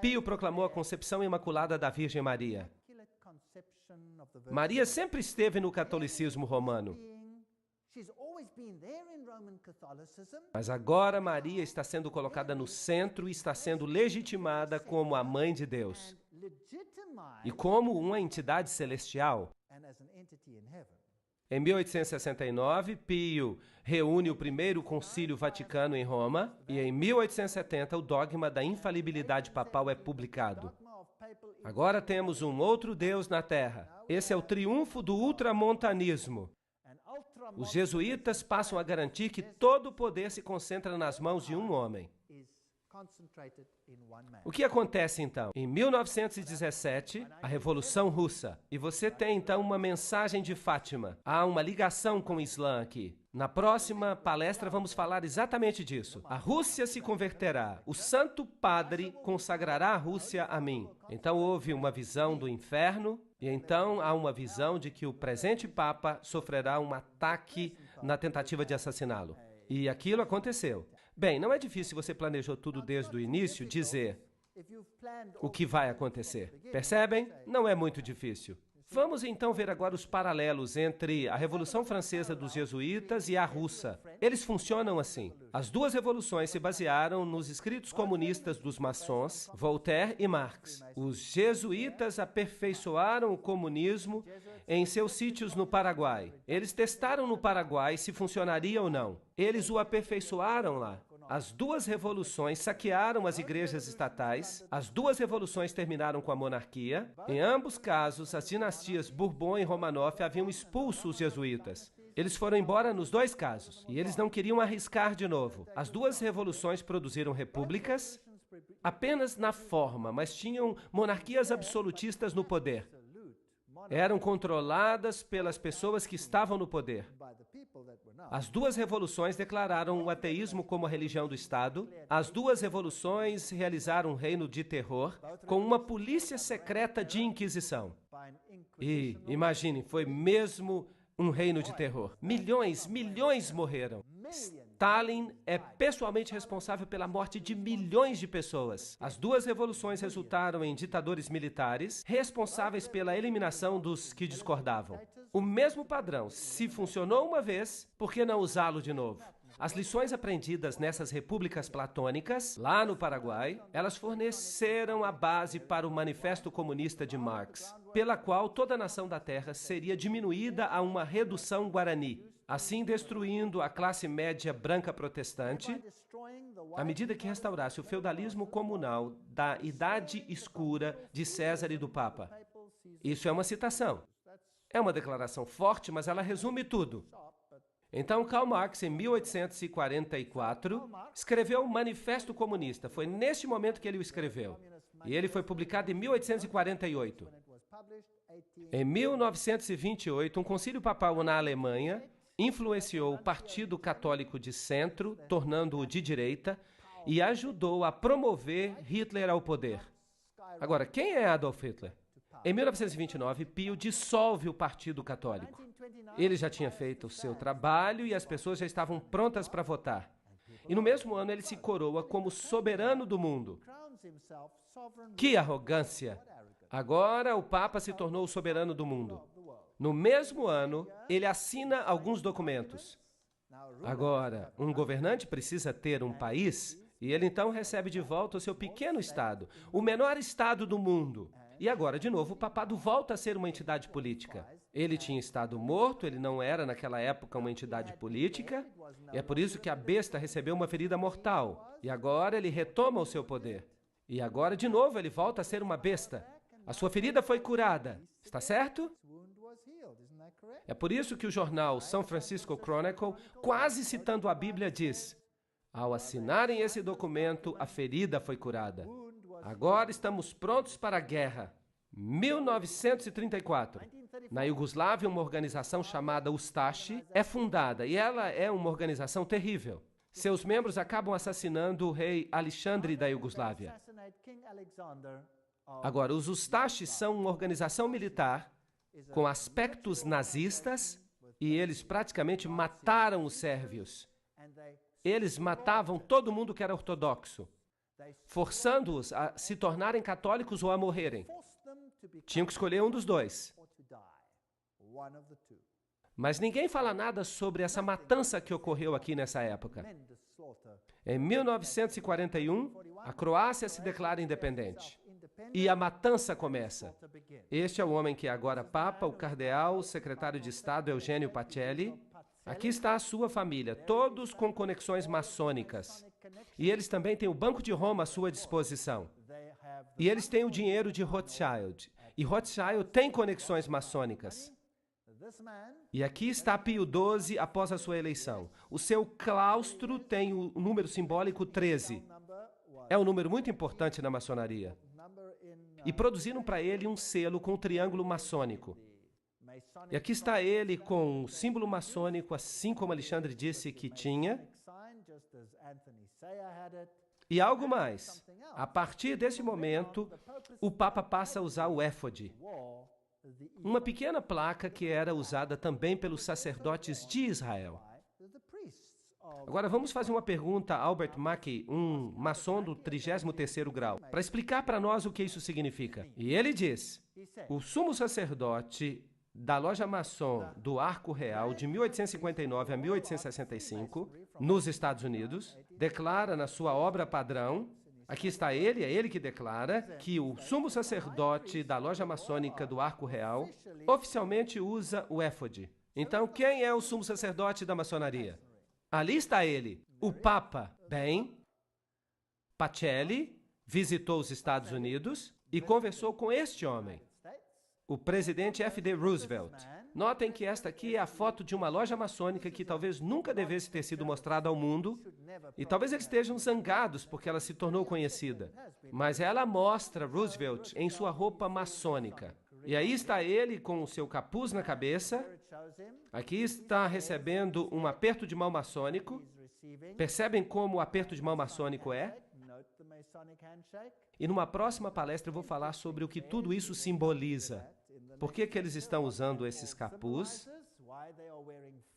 Pio proclamou a concepção imaculada da Virgem Maria. Maria sempre esteve no catolicismo romano. Mas agora Maria está sendo colocada no centro e está sendo legitimada como a Mãe de Deus e como uma entidade celestial. Em 1869, Pio reúne o primeiro concílio vaticano em Roma e em 1870 o dogma da infalibilidade papal é publicado. Agora temos um outro Deus na Terra. Esse é o triunfo do ultramontanismo. Os jesuítas passam a garantir que todo o poder se concentra nas mãos de um homem. O que acontece então? Em 1917, a Revolução Russa. E você tem então uma mensagem de Fátima. Há uma ligação com o Islã aqui. Na próxima palestra vamos falar exatamente disso. A Rússia se converterá. O Santo Padre consagrará a Rússia a mim. Então houve uma visão do inferno. E então há uma visão de que o presente Papa sofrerá um ataque na tentativa de assassiná-lo. E aquilo aconteceu. Bem, não é difícil, se você planejou tudo desde o início, dizer o que vai acontecer. Percebem? Não é muito difícil. Vamos então ver agora os paralelos entre a Revolução Francesa dos Jesuítas e a russa. Eles funcionam assim. As duas revoluções se basearam nos escritos comunistas dos maçons, Voltaire e Marx. Os jesuítas aperfeiçoaram o comunismo em seus sítios no Paraguai. Eles testaram no Paraguai se funcionaria ou não. Eles o aperfeiçoaram lá. As duas revoluções saquearam as igrejas estatais, as duas revoluções terminaram com a monarquia. Em ambos casos, as dinastias Bourbon e Romanov haviam expulso os jesuítas. Eles foram embora nos dois casos, e eles não queriam arriscar de novo. As duas revoluções produziram repúblicas apenas na forma, mas tinham monarquias absolutistas no poder. Eram controladas pelas pessoas que estavam no poder. As duas revoluções declararam o ateísmo como a religião do Estado. As duas revoluções realizaram um reino de terror com uma polícia secreta de inquisição. E, imagine, foi mesmo um reino de terror. Milhões morreram. Stalin é pessoalmente responsável pela morte de milhões de pessoas. As duas revoluções resultaram em ditadores militares responsáveis pela eliminação dos que discordavam. O mesmo padrão, se funcionou uma vez, por que não usá-lo de novo? As lições aprendidas nessas repúblicas platônicas, lá no Paraguai, elas forneceram a base para o Manifesto Comunista de Marx, pela qual toda a nação da Terra seria diminuída a uma redução guarani, assim destruindo a classe média branca protestante, à medida que restaurasse o feudalismo comunal da Idade Escura de César e do Papa. Isso é uma citação. É uma declaração forte, mas ela resume tudo. Então, Karl Marx, em 1844, escreveu o Manifesto Comunista. Foi neste momento que ele o escreveu. E ele foi publicado em 1848. Em 1928, um concílio papal na Alemanha influenciou o Partido Católico de Centro, tornando-o de direita, e ajudou a promover Hitler ao poder. Agora, quem é Adolf Hitler? Em 1929, Pio dissolve o Partido Católico. Ele já tinha feito o seu trabalho e as pessoas já estavam prontas para votar. E no mesmo ano ele se coroa como soberano do mundo. Que arrogância! Agora o Papa se tornou o soberano do mundo. No mesmo ano, ele assina alguns documentos. Agora, um governante precisa ter um país e ele então recebe de volta o seu pequeno estado, o menor estado do mundo. E agora, de novo, o papado volta a ser uma entidade política. Ele tinha estado morto, ele não era naquela época uma entidade política, e é por isso que a besta recebeu uma ferida mortal. E agora ele retoma o seu poder. E agora, de novo, ele volta a ser uma besta. A sua ferida foi curada. Está certo? É por isso que o jornal São Francisco Chronicle, quase citando a Bíblia, diz: ao assinarem esse documento, a ferida foi curada. Agora estamos prontos para a guerra. 1934. Na Iugoslávia, uma organização chamada Ustashi é fundada e ela é uma organização terrível. Seus membros acabam assassinando o rei Alexandre da Iugoslávia. Agora, os Ustashi são uma organização militar com aspectos nazistas e eles praticamente mataram os sérvios. Eles matavam todo mundo que era ortodoxo, forçando-os a se tornarem católicos ou a morrerem. Tinham que escolher um dos dois. Mas ninguém fala nada sobre essa matança que ocorreu aqui nessa época. Em 1941, a Croácia se declara independente. E a matança começa. Este é o homem que é agora Papa, o cardeal, o secretário de Estado Eugênio Pacelli. Aqui está a sua família, todos com conexões maçônicas. E eles também têm o Banco de Roma à sua disposição. E eles têm o dinheiro de Rothschild. E Rothschild tem conexões maçônicas. E aqui está Pio XII após a sua eleição. O seu claustro tem o número simbólico 13. É um número muito importante na maçonaria. E produziram para ele um selo com um triângulo maçônico. E aqui está ele com o símbolo maçônico, assim como Alexandre disse que tinha. E algo mais. A partir desse momento, o Papa passa a usar o éfode. Uma pequena placa que era usada também pelos sacerdotes de Israel. Agora vamos fazer uma pergunta a Albert Mackey, um maçom do 33º grau, para explicar para nós o que isso significa. E ele diz: o sumo sacerdote da loja maçom do Arco Real de 1859 a 1865, nos Estados Unidos, declara na sua obra padrão, aqui está ele, é ele que declara, que o sumo sacerdote da loja maçônica do Arco Real oficialmente usa o éfode. Então, quem é o sumo sacerdote da maçonaria? Ali está ele, o Papa. Bem, Pacelli visitou os Estados Unidos e conversou com este homem, o presidente F.D. Roosevelt. Notem que esta aqui é a foto de uma loja maçônica que talvez nunca devesse ter sido mostrada ao mundo, e talvez eles estejam zangados porque ela se tornou conhecida. Mas ela mostra Roosevelt em sua roupa maçônica. E aí está ele com o seu capuz na cabeça. Aqui está recebendo um aperto de mão maçônico. Percebem como o aperto de mão maçônico é? E numa próxima palestra eu vou falar sobre o que tudo isso simboliza. Por que eles estão usando esses capuz?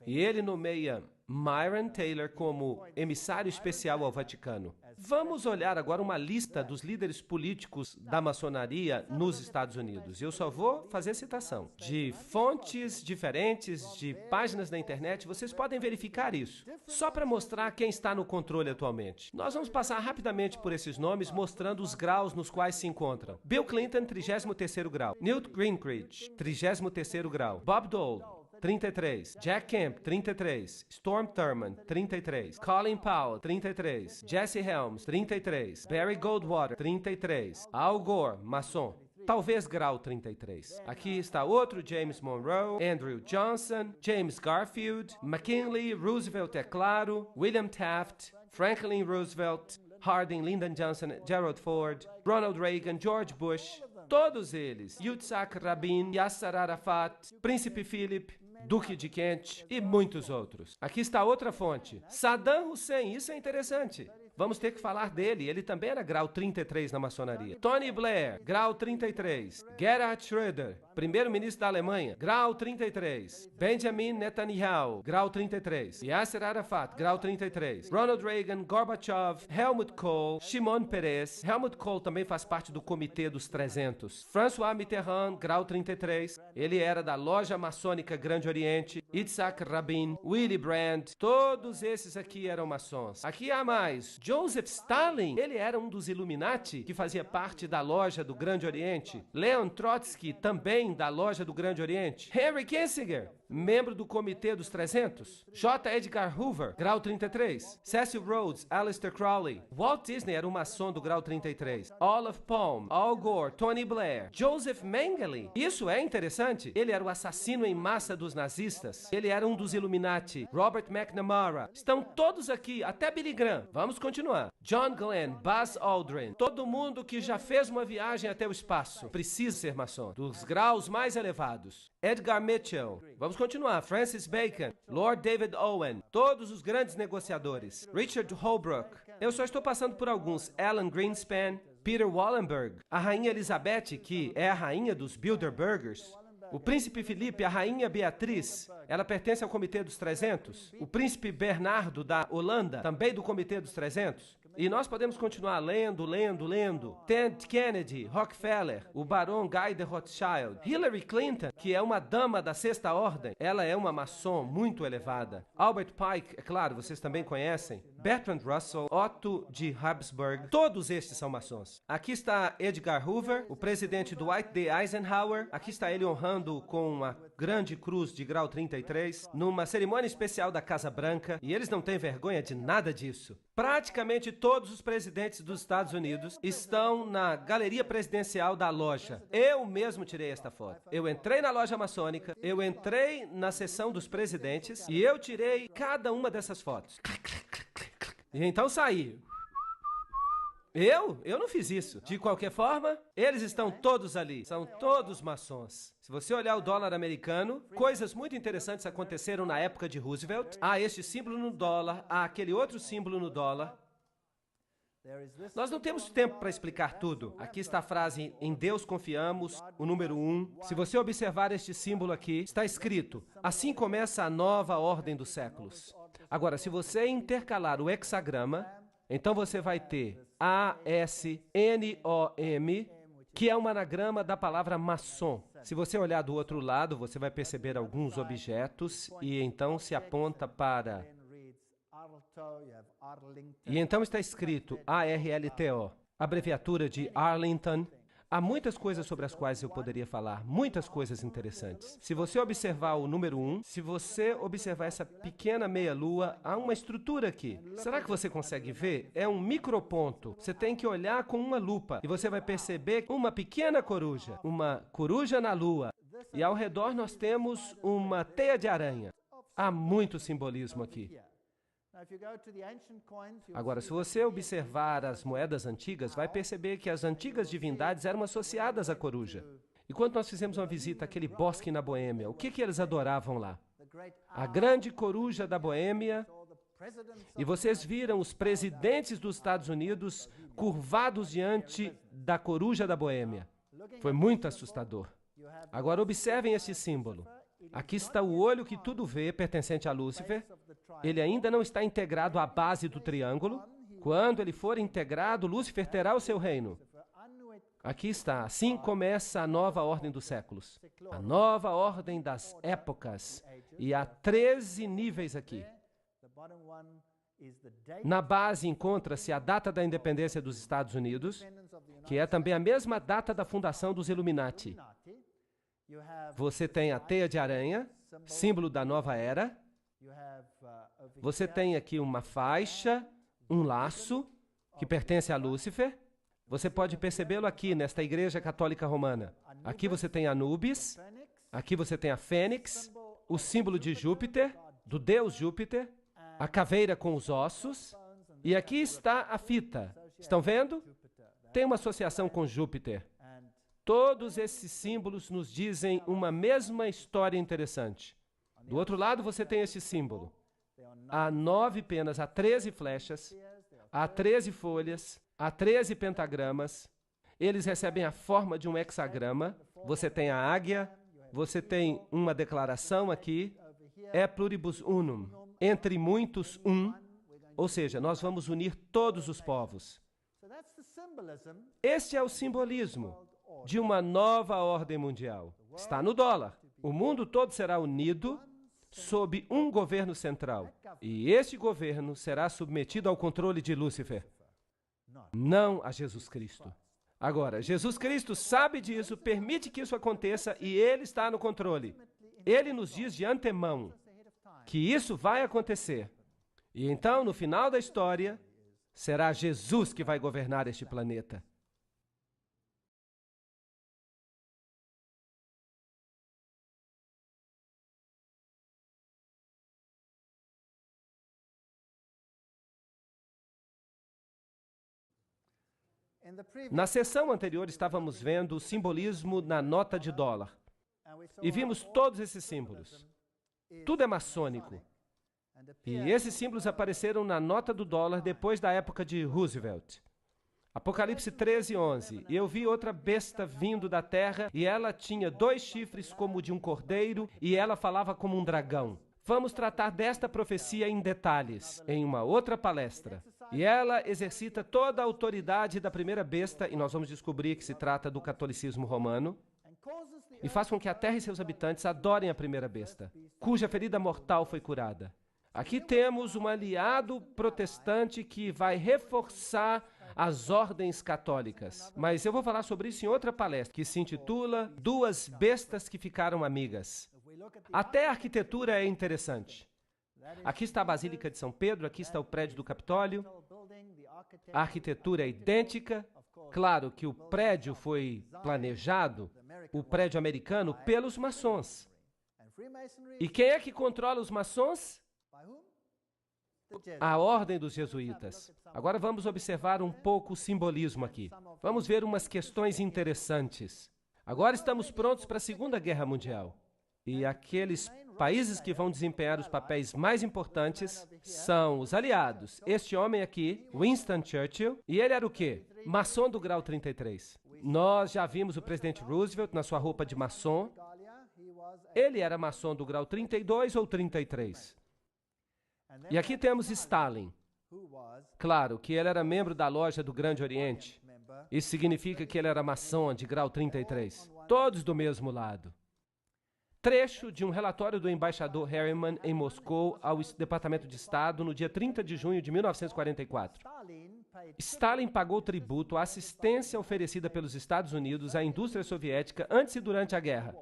E ele nomeia Myron Taylor como emissário especial ao Vaticano. Vamos olhar agora uma lista dos líderes políticos da maçonaria nos Estados Unidos. Eu só vou fazer citação de fontes diferentes, de páginas da internet. Vocês podem verificar isso, só para mostrar quem está no controle atualmente. Nós vamos passar rapidamente por esses nomes, mostrando os graus nos quais se encontram. Bill Clinton, 33º grau. Newt Gingrich, 33º grau. Bob Dole, 33. Jack Kemp, 33. Storm Thurmond, 33. Colin Powell, 33. Jesse Helms, 33. Barry Goldwater, 33. Al Gore, maçom, talvez grau 33. Aqui está outro James Monroe, Andrew Johnson, James Garfield, McKinley, Roosevelt, é claro, William Taft, Franklin Roosevelt, Harding, Lyndon Johnson, Gerald Ford, Ronald Reagan, George Bush, todos eles, Yitzhak Rabin, Yasser Arafat, Príncipe Philip, Duque de Kent e muitos outros. Aqui está outra fonte. Saddam Hussein, isso é interessante. vamos ter que falar dele. Ele também era grau 33 na maçonaria. Tony Blair, grau 33. Gerhard Schröder, primeiro-ministro da Alemanha, grau 33. Benjamin Netanyahu, grau 33. Yasser Arafat, grau 33. Ronald Reagan, Gorbachev, Helmut Kohl, Shimon Peres. Helmut Kohl também faz parte do Comitê dos 300. François Mitterrand, grau 33. Ele era da Loja Maçônica Grande Oriente. Yitzhak Rabin, Willy Brandt. Todos esses aqui eram maçons. Aqui há mais. Joseph Stalin, ele era um dos Illuminati, que fazia parte da Loja do Grande Oriente. Leon Trotsky, também da Loja do Grande Oriente. Henry Kissinger, membro do Comitê dos 300. J. Edgar Hoover, grau 33. Cecil Rhodes, Aleister Crowley. Walt Disney era um maçom do grau 33. Olaf Palme, Al Gore, Tony Blair. Joseph Mengele, isso é interessante. Ele era o assassino em massa dos nazistas. Ele era um dos Illuminati. Robert McNamara. Estão todos aqui, até Billy Graham. Vamos continuar. John Glenn, Buzz Aldrin. Todo mundo que já fez uma viagem até o espaço precisa ser maçom. Dos graus mais elevados. Edgar Mitchell. Vamos continuar. Francis Bacon, Lord David Owen, todos os grandes negociadores. Richard Holbrooke. Eu só estou passando por alguns. Alan Greenspan, Peter Wallenberg, a Rainha Elizabeth, que é a rainha dos Bilderbergers. O Príncipe Felipe, a Rainha Beatriz, ela pertence ao Comitê dos 300. O Príncipe Bernardo da Holanda, também do Comitê dos 300. E nós podemos continuar lendo. Ted Kennedy, Rockefeller, o Barão Guy de Rothschild. Hillary Clinton, que é uma dama da Sexta Ordem, ela é uma maçom muito elevada. Albert Pike, é claro, vocês também conhecem. Bertrand Russell, Otto de Habsburg, todos estes são maçons. Aqui está Edgar Hoover, o presidente Dwight D. Eisenhower. Aqui está ele honrando com uma grande cruz de grau 33, numa cerimônia especial da Casa Branca, e eles não têm vergonha de nada disso. Praticamente todos os presidentes dos Estados Unidos estão na galeria presidencial da loja. Eu mesmo tirei esta foto. Eu entrei na loja maçônica, eu entrei na sessão dos presidentes e eu tirei cada uma dessas fotos. E então saí. Eu não fiz isso. De qualquer forma, eles estão todos ali. São todos maçons. Se você olhar o dólar americano, coisas muito interessantes aconteceram na época de Roosevelt. Há este símbolo no dólar, há aquele outro símbolo no dólar. Nós não temos tempo para explicar tudo. Aqui está a frase, em Deus confiamos, o número 1. Se você observar este símbolo aqui, está escrito, assim começa a nova ordem dos séculos. Agora, se você intercalar o hexagrama, então você vai ter ASNOM, que é um anagrama da palavra maçom. Se você olhar do outro lado, você vai perceber alguns objetos e então se aponta para... E então está escrito ARLTO, abreviatura de Arlington. Há muitas coisas sobre as quais eu poderia falar, muitas coisas interessantes. Se você observar o número 1, se você observar essa pequena meia-lua, há uma estrutura aqui. Será que você consegue ver? É um microponto. Você tem que olhar com uma lupa e você vai perceber uma pequena coruja na lua. E ao redor nós temos uma teia de aranha. Há muito simbolismo aqui. Agora, se você observar as moedas antigas, vai perceber que as antigas divindades eram associadas à coruja. E quando nós fizemos uma visita àquele bosque na Boêmia, o que eles adoravam lá? A grande coruja da Boêmia. E vocês viram os presidentes dos Estados Unidos curvados diante da coruja da Boêmia. Foi muito assustador. Agora, observem esse símbolo. Aqui está o olho que tudo vê, pertencente a Lúcifer. Ele ainda não está integrado à base do triângulo. Quando ele for integrado, Lúcifer terá o seu reino. Aqui está. Assim começa a nova ordem dos séculos. A nova ordem das épocas. E há 13 níveis aqui. Na base encontra-se a data da independência dos Estados Unidos, que é também a mesma data da fundação dos Illuminati. Você tem a teia de aranha, símbolo da nova era. Você tem aqui uma faixa, um laço, que pertence a Lúcifer. Você pode percebê-lo aqui, nesta Igreja Católica Romana. Aqui você tem Anubis, aqui você tem a Fênix, o símbolo de Júpiter, do deus Júpiter, a caveira com os ossos, e aqui está a fita. Estão vendo? Tem uma associação com Júpiter. Todos esses símbolos nos dizem uma mesma história interessante. Do outro lado, você tem esse símbolo. Há 9 penas, há 13 flechas. há 13 folhas, há 13 pentagramas, eles recebem a forma de um hexagrama, você tem a águia, você tem uma declaração aqui, é pluribus unum, entre muitos um, ou seja, nós vamos unir todos os povos. Este é o simbolismo de uma nova ordem mundial. Está no dólar. O mundo todo será unido sob um governo central. E este governo será submetido ao controle de Lúcifer, não a Jesus Cristo. Agora, Jesus Cristo sabe disso, permite que isso aconteça e Ele está no controle. Ele nos diz de antemão que isso vai acontecer. E então, no final da história, será Jesus que vai governar este planeta. Na sessão anterior, estávamos vendo o simbolismo na nota de dólar. E vimos todos esses símbolos. Tudo é maçônico. E esses símbolos apareceram na nota do dólar depois da época de Roosevelt. Apocalipse 13:11. E eu vi outra besta vindo da terra, e ela tinha 2 chifres como de um cordeiro, e ela falava como um dragão. Vamos tratar desta profecia em detalhes, em uma outra palestra. E ela exercita toda a autoridade da primeira besta, e nós vamos descobrir que se trata do catolicismo romano, e faz com que a terra e seus habitantes adorem a primeira besta, cuja ferida mortal foi curada. Aqui temos um aliado protestante que vai reforçar as ordens católicas. Mas eu vou falar sobre isso em outra palestra, que se intitula Duas Bestas que Ficaram Amigas. Até a arquitetura é interessante. Aqui está a Basílica de São Pedro, aqui está o prédio do Capitólio. A arquitetura é idêntica. Claro que o prédio foi planejado, o prédio americano, pelos maçons. E quem é que controla os maçons? A ordem dos jesuítas. Agora vamos observar um pouco o simbolismo aqui. Vamos ver umas questões interessantes. Agora estamos prontos para a Segunda Guerra Mundial. E aqueles países que vão desempenhar os papéis mais importantes são os aliados. Este homem aqui, Winston Churchill, e ele era o quê? Maçom do grau 33. Nós já vimos o presidente Roosevelt na sua roupa de maçom. Ele era maçom do grau 32 ou 33. E aqui temos Stalin. Claro que ele era membro da loja do Grande Oriente. Isso significa que ele era maçom de grau 33. Todos do mesmo lado. Trecho de um relatório do embaixador Harriman em Moscou ao Departamento de Estado no dia 30 de junho de 1944. Stalin pagou tributo à assistência oferecida pelos Estados Unidos à indústria soviética antes e durante a guerra.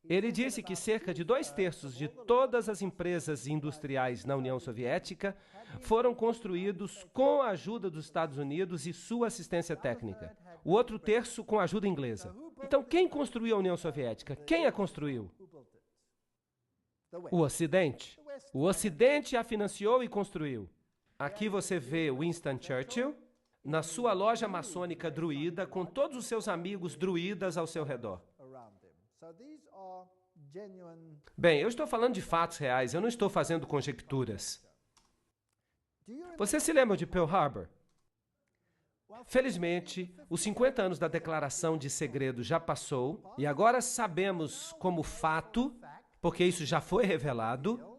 Ele disse que cerca de 2/3 de todas as empresas industriais na União Soviética foram construídos com a ajuda dos Estados Unidos e sua assistência técnica. O outro terço com a ajuda inglesa. Então, quem construiu a União Soviética? Quem a construiu? O Ocidente. O Ocidente a financiou e construiu. Aqui você vê Winston Churchill na sua loja maçônica druida, com todos os seus amigos druidas ao seu redor. Bem, eu estou falando de fatos reais, eu não estou fazendo conjecturas. Você se lembra de Pearl Harbor? Felizmente, os 50 anos da declaração de segredo já passou, e agora sabemos como fato, porque isso já foi revelado,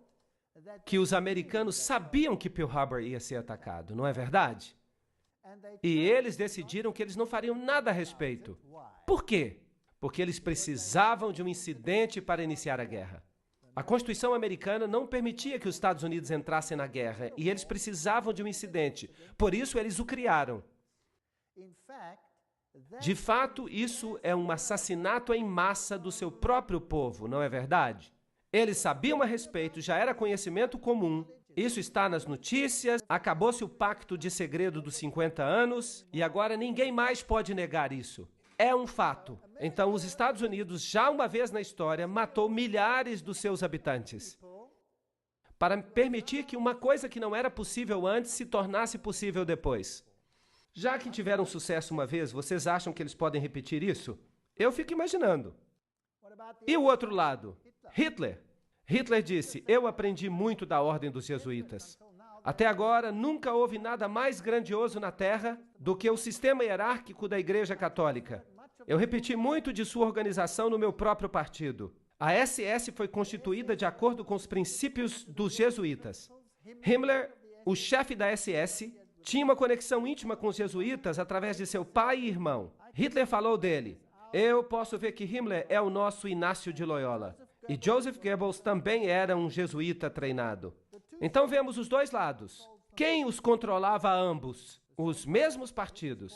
que os americanos sabiam que Pearl Harbor ia ser atacado, não é verdade? E eles decidiram que eles não fariam nada a respeito. Por quê? Porque eles precisavam de um incidente para iniciar a guerra. A Constituição americana não permitia que os Estados Unidos entrassem na guerra, e eles precisavam de um incidente. Por isso, eles o criaram. De fato, isso é um assassinato em massa do seu próprio povo, não é verdade? Eles sabiam a respeito, já era conhecimento comum. Isso está nas notícias, acabou-se o pacto de segredo dos 50 anos, e agora ninguém mais pode negar isso. É um fato. Então, os Estados Unidos, já uma vez na história, matou milhares dos seus habitantes para permitir que uma coisa que não era possível antes se tornasse possível depois. Já que tiveram sucesso uma vez, vocês acham que eles podem repetir isso? Eu fico imaginando. E o outro lado? Hitler. Hitler disse, eu aprendi muito da ordem dos jesuítas. Até agora, nunca houve nada mais grandioso na Terra do que o sistema hierárquico da Igreja Católica. Eu repeti muito de sua organização no meu próprio partido. A SS foi constituída de acordo com os princípios dos jesuítas. Himmler, o chefe da SS, tinha uma conexão íntima com os jesuítas através de seu pai e irmão. Hitler falou dele: eu posso ver que Himmler é o nosso Inácio de Loyola. E Joseph Goebbels também era um jesuíta treinado. Então vemos os dois lados. Quem os controlava a ambos? Os mesmos partidos.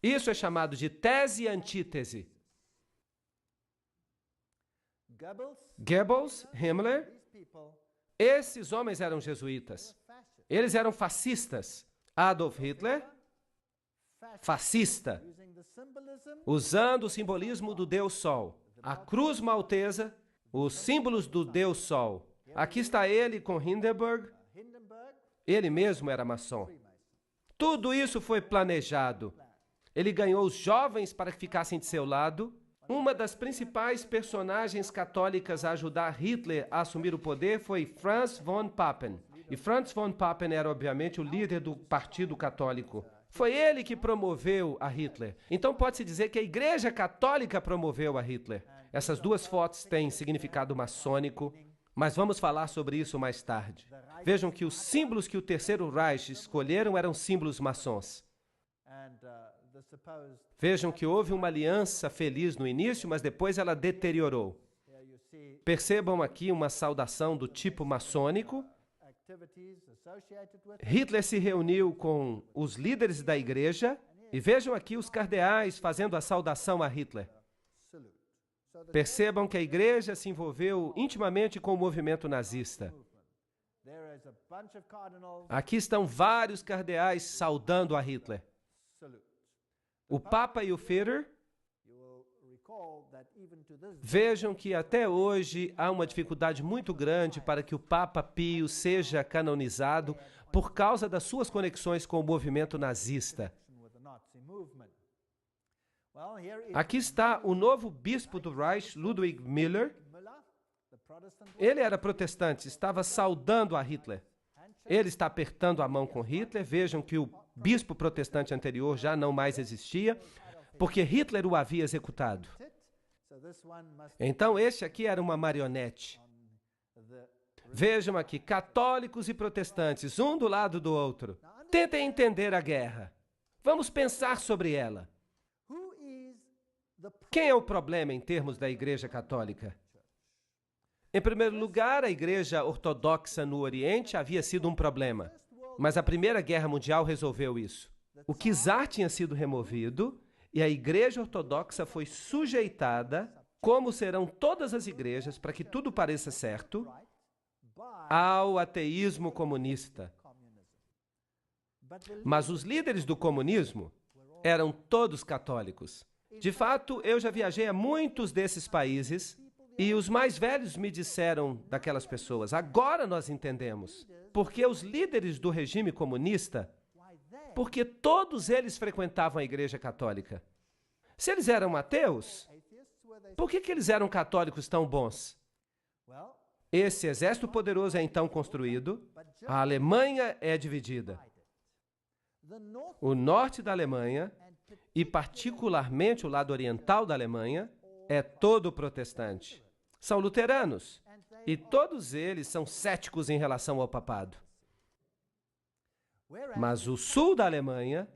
Isso é chamado de tese e antítese. Goebbels, Himmler, esses homens eram jesuítas. Eles eram fascistas. Adolf Hitler, fascista, usando o simbolismo do Deus Sol. A cruz maltesa, os símbolos do Deus Sol. Aqui está ele com Hindenburg. Ele mesmo era maçom. Tudo isso foi planejado. Ele ganhou os jovens para que ficassem de seu lado. Uma das principais personagens católicas a ajudar Hitler a assumir o poder foi Franz von Papen. E Franz von Papen era, obviamente, o líder do Partido Católico. Foi ele que promoveu a Hitler. Então pode-se dizer que a Igreja Católica promoveu a Hitler. Essas duas fotos têm significado maçônico, mas vamos falar sobre isso mais tarde. Vejam que os símbolos que o Terceiro Reich escolheram eram símbolos maçons. Vejam que houve uma aliança feliz no início, mas depois ela deteriorou. Percebam aqui uma saudação do tipo maçônico. Hitler se reuniu com os líderes da igreja e vejam aqui os cardeais fazendo a saudação a Hitler. Percebam que a igreja se envolveu intimamente com o movimento nazista. Aqui estão vários cardeais saudando a Hitler. O Papa e o Führer. Vejam que até hoje há uma dificuldade muito grande para que o Papa Pio seja canonizado por causa das suas conexões com o movimento nazista. Aqui está o novo bispo do Reich, Ludwig Müller. Ele era protestante, estava saudando a Hitler. Ele está apertando a mão com Hitler. Vejam que o bispo protestante anterior já não mais existia, porque Hitler o havia executado. Então, este aqui era uma marionete. Vejam aqui, católicos e protestantes, um do lado do outro. Tentem entender a guerra. Vamos pensar sobre ela. Quem é o problema em termos da Igreja Católica? Em primeiro lugar, a Igreja Ortodoxa no Oriente havia sido um problema, mas a Primeira Guerra Mundial resolveu isso. O czar tinha sido removido e a Igreja Ortodoxa foi sujeitada, como serão todas as igrejas, para que tudo pareça certo, ao ateísmo comunista. Mas os líderes do comunismo eram todos católicos. De fato, eu já viajei a muitos desses países e os mais velhos me disseram daquelas pessoas: agora nós entendemos. Porque os líderes do regime comunista, porque todos eles frequentavam a Igreja Católica. Se eles eram ateus, por que eles eram católicos tão bons? Esse exército poderoso é então construído, a Alemanha é dividida. O norte da Alemanha, e particularmente o lado oriental da Alemanha, é todo protestante. São luteranos, e todos eles são céticos em relação ao papado. Mas o sul da Alemanha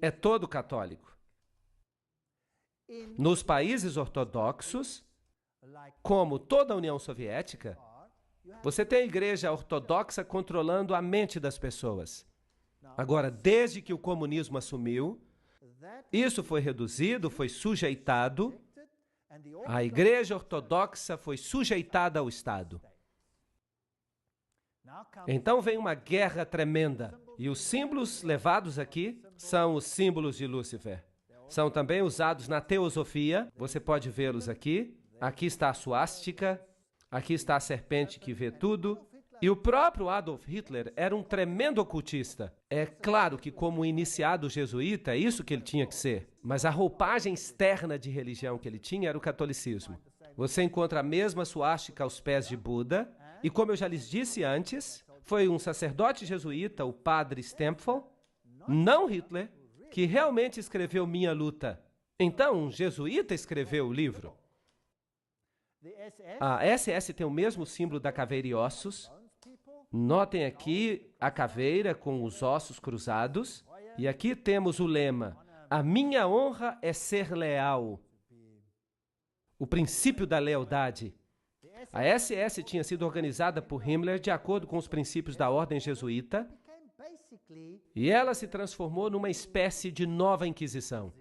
é todo católico. Nos países ortodoxos, como toda a União Soviética, você tem a igreja ortodoxa controlando a mente das pessoas. Agora, desde que o comunismo assumiu, isso foi reduzido, foi sujeitado. A igreja ortodoxa foi sujeitada ao Estado. Então vem uma guerra tremenda. E os símbolos levados aqui são os símbolos de Lúcifer. São também usados na teosofia. Você pode vê-los aqui. Aqui está a suástica. Aqui está a serpente que vê tudo. E o próprio Adolf Hitler era um tremendo ocultista. É claro que, como iniciado jesuíta, é isso que ele tinha que ser. Mas a roupagem externa de religião que ele tinha era o catolicismo. Você encontra a mesma suástica aos pés de Buda. E como eu já lhes disse antes, Foi um sacerdote jesuíta, o padre Stempfel, não Hitler, que realmente escreveu Minha Luta. Então, um jesuíta escreveu o livro. A SS tem o mesmo símbolo da caveira e ossos. Notem aqui a caveira com os ossos cruzados. E aqui temos o lema: a minha honra é ser leal. O princípio da lealdade. A SS tinha sido organizada por Himmler de acordo com os princípios da ordem jesuíta e ela se transformou numa espécie de nova Inquisição.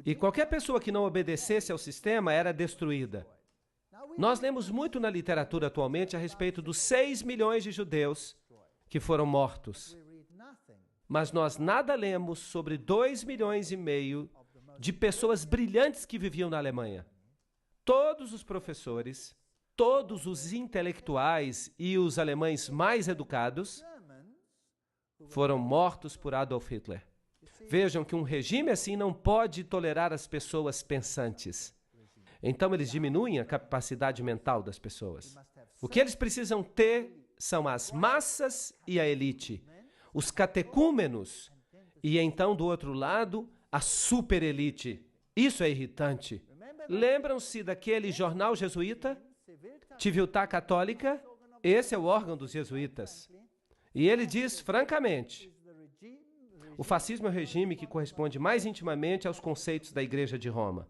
E qualquer pessoa que não obedecesse ao sistema era destruída. Nós lemos muito na literatura atualmente a respeito dos 6 milhões de judeus que foram mortos. Mas nós nada lemos sobre 2,5 milhões de pessoas brilhantes que viviam na Alemanha. Todos os professores, todos os intelectuais e os alemães mais educados foram mortos por Adolf Hitler. Vejam que um regime assim não pode tolerar as pessoas pensantes. Então eles diminuem a capacidade mental das pessoas. O que eles precisam ter são as massas e a elite, os catecúmenos e então, do outro lado, a superelite. Isso é irritante. Lembram-se daquele jornal jesuíta? Civiltà Católica? Esse é o órgão dos jesuítas. E ele diz francamente: o fascismo é o regime que corresponde mais intimamente aos conceitos da Igreja de Roma.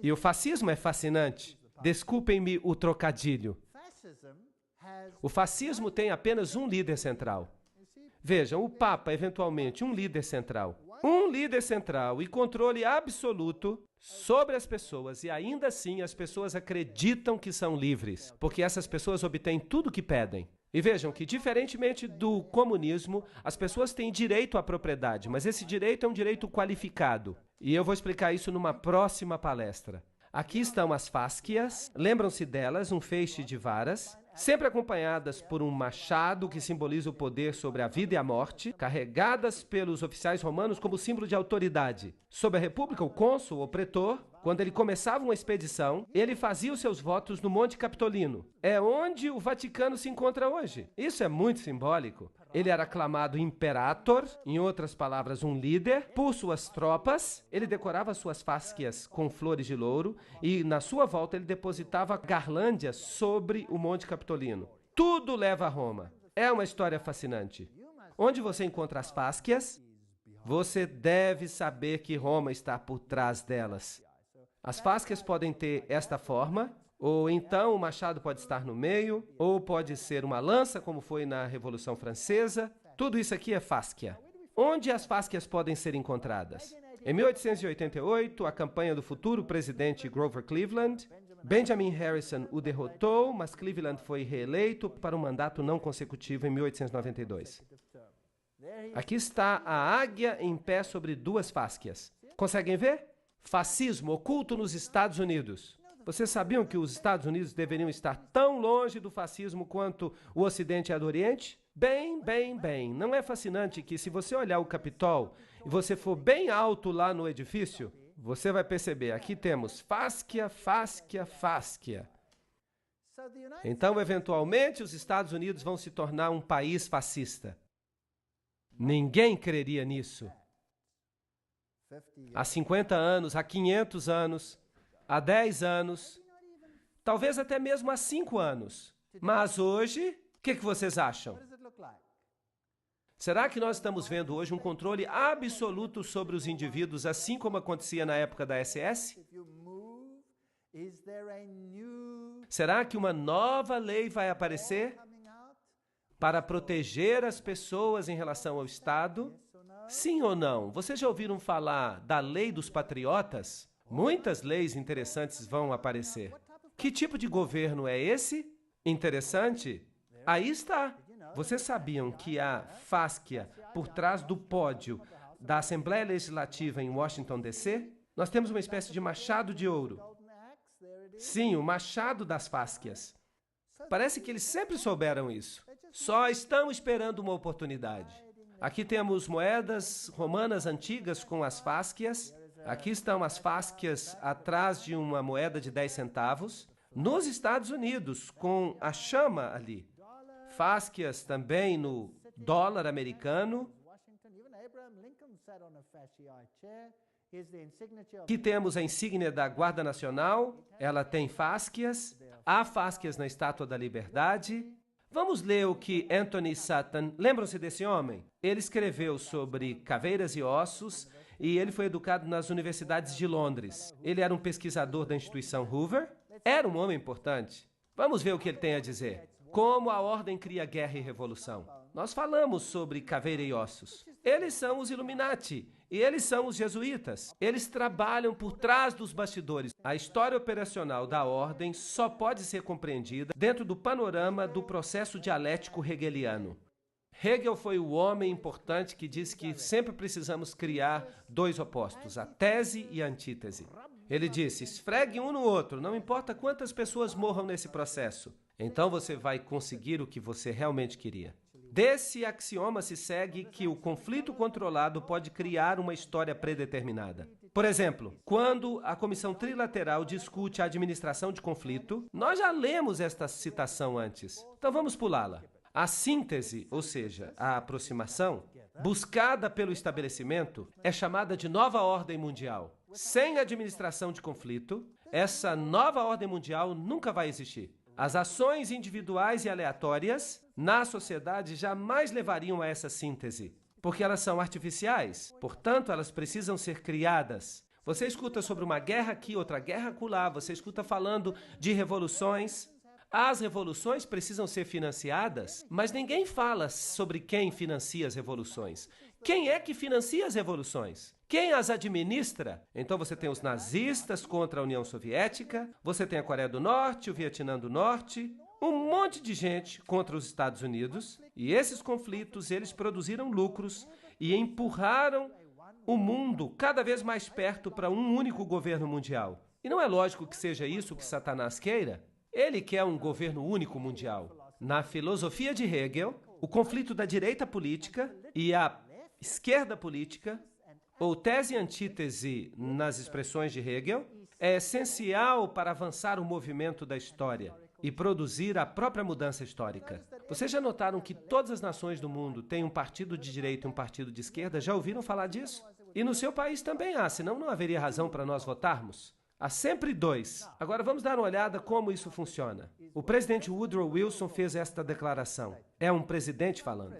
E o fascismo é fascinante. Desculpem-me o trocadilho. O fascismo tem apenas um líder central. Vejam, o Papa é eventualmente um líder central. Um líder central e controle absoluto sobre as pessoas, e ainda assim as pessoas acreditam que são livres, porque essas pessoas obtêm tudo o que pedem. E vejam que, diferentemente do comunismo, as pessoas têm direito à propriedade, mas esse direito é um direito qualificado. E eu vou explicar isso numa próxima palestra. Aqui estão as fáscias, lembram-se delas, um feixe de varas, sempre acompanhadas por um machado que simboliza o poder sobre a vida e a morte, carregadas pelos oficiais romanos como símbolo de autoridade. Sob a República, o cônsul ou pretor, quando ele começava uma expedição, ele fazia os seus votos no Monte Capitolino. É onde o Vaticano se encontra hoje. Isso é muito simbólico. Ele era aclamado imperator, em outras palavras, um líder, por suas tropas. Ele decorava suas fáscias com flores de louro e, na sua volta, ele depositava garlândias sobre o Monte Capitolino. Tudo leva a Roma. É uma história fascinante. Onde você encontra as fáscias, você deve saber que Roma está por trás delas. As fáscias podem ter esta forma, ou então o machado pode estar no meio, ou pode ser uma lança, como foi na Revolução Francesa. Tudo isso aqui é fáscia. Onde as fáscias podem ser encontradas? Em 1888, a campanha do futuro presidente Grover Cleveland, Benjamin Harrison o derrotou, mas Cleveland foi reeleito para um mandato não consecutivo em 1892. Aqui está a águia em pé sobre duas fáscias. Conseguem ver? Fascismo oculto nos Estados Unidos. Vocês sabiam que os Estados Unidos deveriam estar tão longe do fascismo quanto o Ocidente é do Oriente? Bem. Não é fascinante que, se você olhar o Capitol e você for bem alto lá no edifício, você vai perceber, aqui temos fáscia. Então, eventualmente, os Estados Unidos vão se tornar um país fascista. Ninguém creria nisso. Há 50 anos, há 500 anos, há 10 anos, talvez até mesmo há 5 anos. Mas hoje, o que vocês acham? Será que nós estamos vendo hoje um controle absoluto sobre os indivíduos, assim como acontecia na época da SS? Será que uma nova lei vai aparecer para proteger as pessoas em relação ao Estado? Sim ou não? Vocês já ouviram falar da lei dos patriotas? Muitas leis interessantes vão aparecer. Que tipo de governo é esse? Interessante? Aí está. Vocês sabiam que a fáscia por trás do pódio da Assembleia Legislativa em Washington, D.C.? Nós temos uma espécie de machado de ouro. Sim, o machado das fáscias. Parece que eles sempre souberam isso. Só estão esperando uma oportunidade. Aqui temos moedas romanas antigas com as fáscias. Aqui estão as fáscias atrás de uma moeda de 10 centavos. nos Estados Unidos, com a chama ali. Fásquias também no dólar americano. Aqui temos a insígnia da Guarda Nacional, ela tem fásquias, há fásquias na Estátua da Liberdade. Vamos ler o que Anthony Sutton, lembram-se desse homem? Ele escreveu sobre caveiras e ossos e ele foi educado nas universidades de Londres. Ele era um pesquisador da instituição Hoover, era um homem importante. Vamos ver o que ele tem a dizer. Como a ordem cria guerra e revolução. Nós falamos sobre caveira e ossos. Eles são os Illuminati e eles são os jesuítas. Eles trabalham por trás dos bastidores. A história operacional da ordem só pode ser compreendida dentro do panorama do processo dialético hegeliano. Hegel foi o homem importante que disse que sempre precisamos criar dois opostos, a tese e a antítese. Ele disse, esfregue um no outro, não importa quantas pessoas morram nesse processo. Então você vai conseguir o que você realmente queria. Desse axioma se segue que o conflito controlado pode criar uma história predeterminada. Por exemplo, quando a Comissão Trilateral discute a administração de conflito, nós já lemos esta citação antes, então vamos pulá-la. A síntese, ou seja, a aproximação, buscada pelo estabelecimento, é chamada de nova ordem mundial. Sem administração de conflito, essa nova ordem mundial nunca vai existir. As ações individuais e aleatórias na sociedade jamais levariam a essa síntese, porque elas são artificiais, portanto, elas precisam ser criadas. Você escuta sobre uma guerra aqui, outra guerra acolá, você escuta falando de revoluções. As revoluções precisam ser financiadas, mas ninguém fala sobre quem financia as revoluções. Quem é que financia as revoluções? Quem as administra? Então você tem os nazistas contra a União Soviética, você tem a Coreia do Norte, o Vietnã do Norte, um monte de gente contra os Estados Unidos, e esses conflitos, eles produziram lucros e empurraram o mundo cada vez mais perto para um único governo mundial. E não é lógico que seja isso que Satanás queira. Ele quer um governo único mundial. Na filosofia de Hegel, o conflito da direita política e a esquerda política, ou tese e antítese nas expressões de Hegel, é essencial para avançar o movimento da história e produzir a própria mudança histórica. Vocês já notaram que todas as nações do mundo têm um partido de direita e um partido de esquerda? Já ouviram falar disso? E no seu país também há, senão não haveria razão para nós votarmos. Há sempre dois. Agora vamos dar uma olhada como isso funciona. O presidente Woodrow Wilson fez esta declaração. É um presidente falando.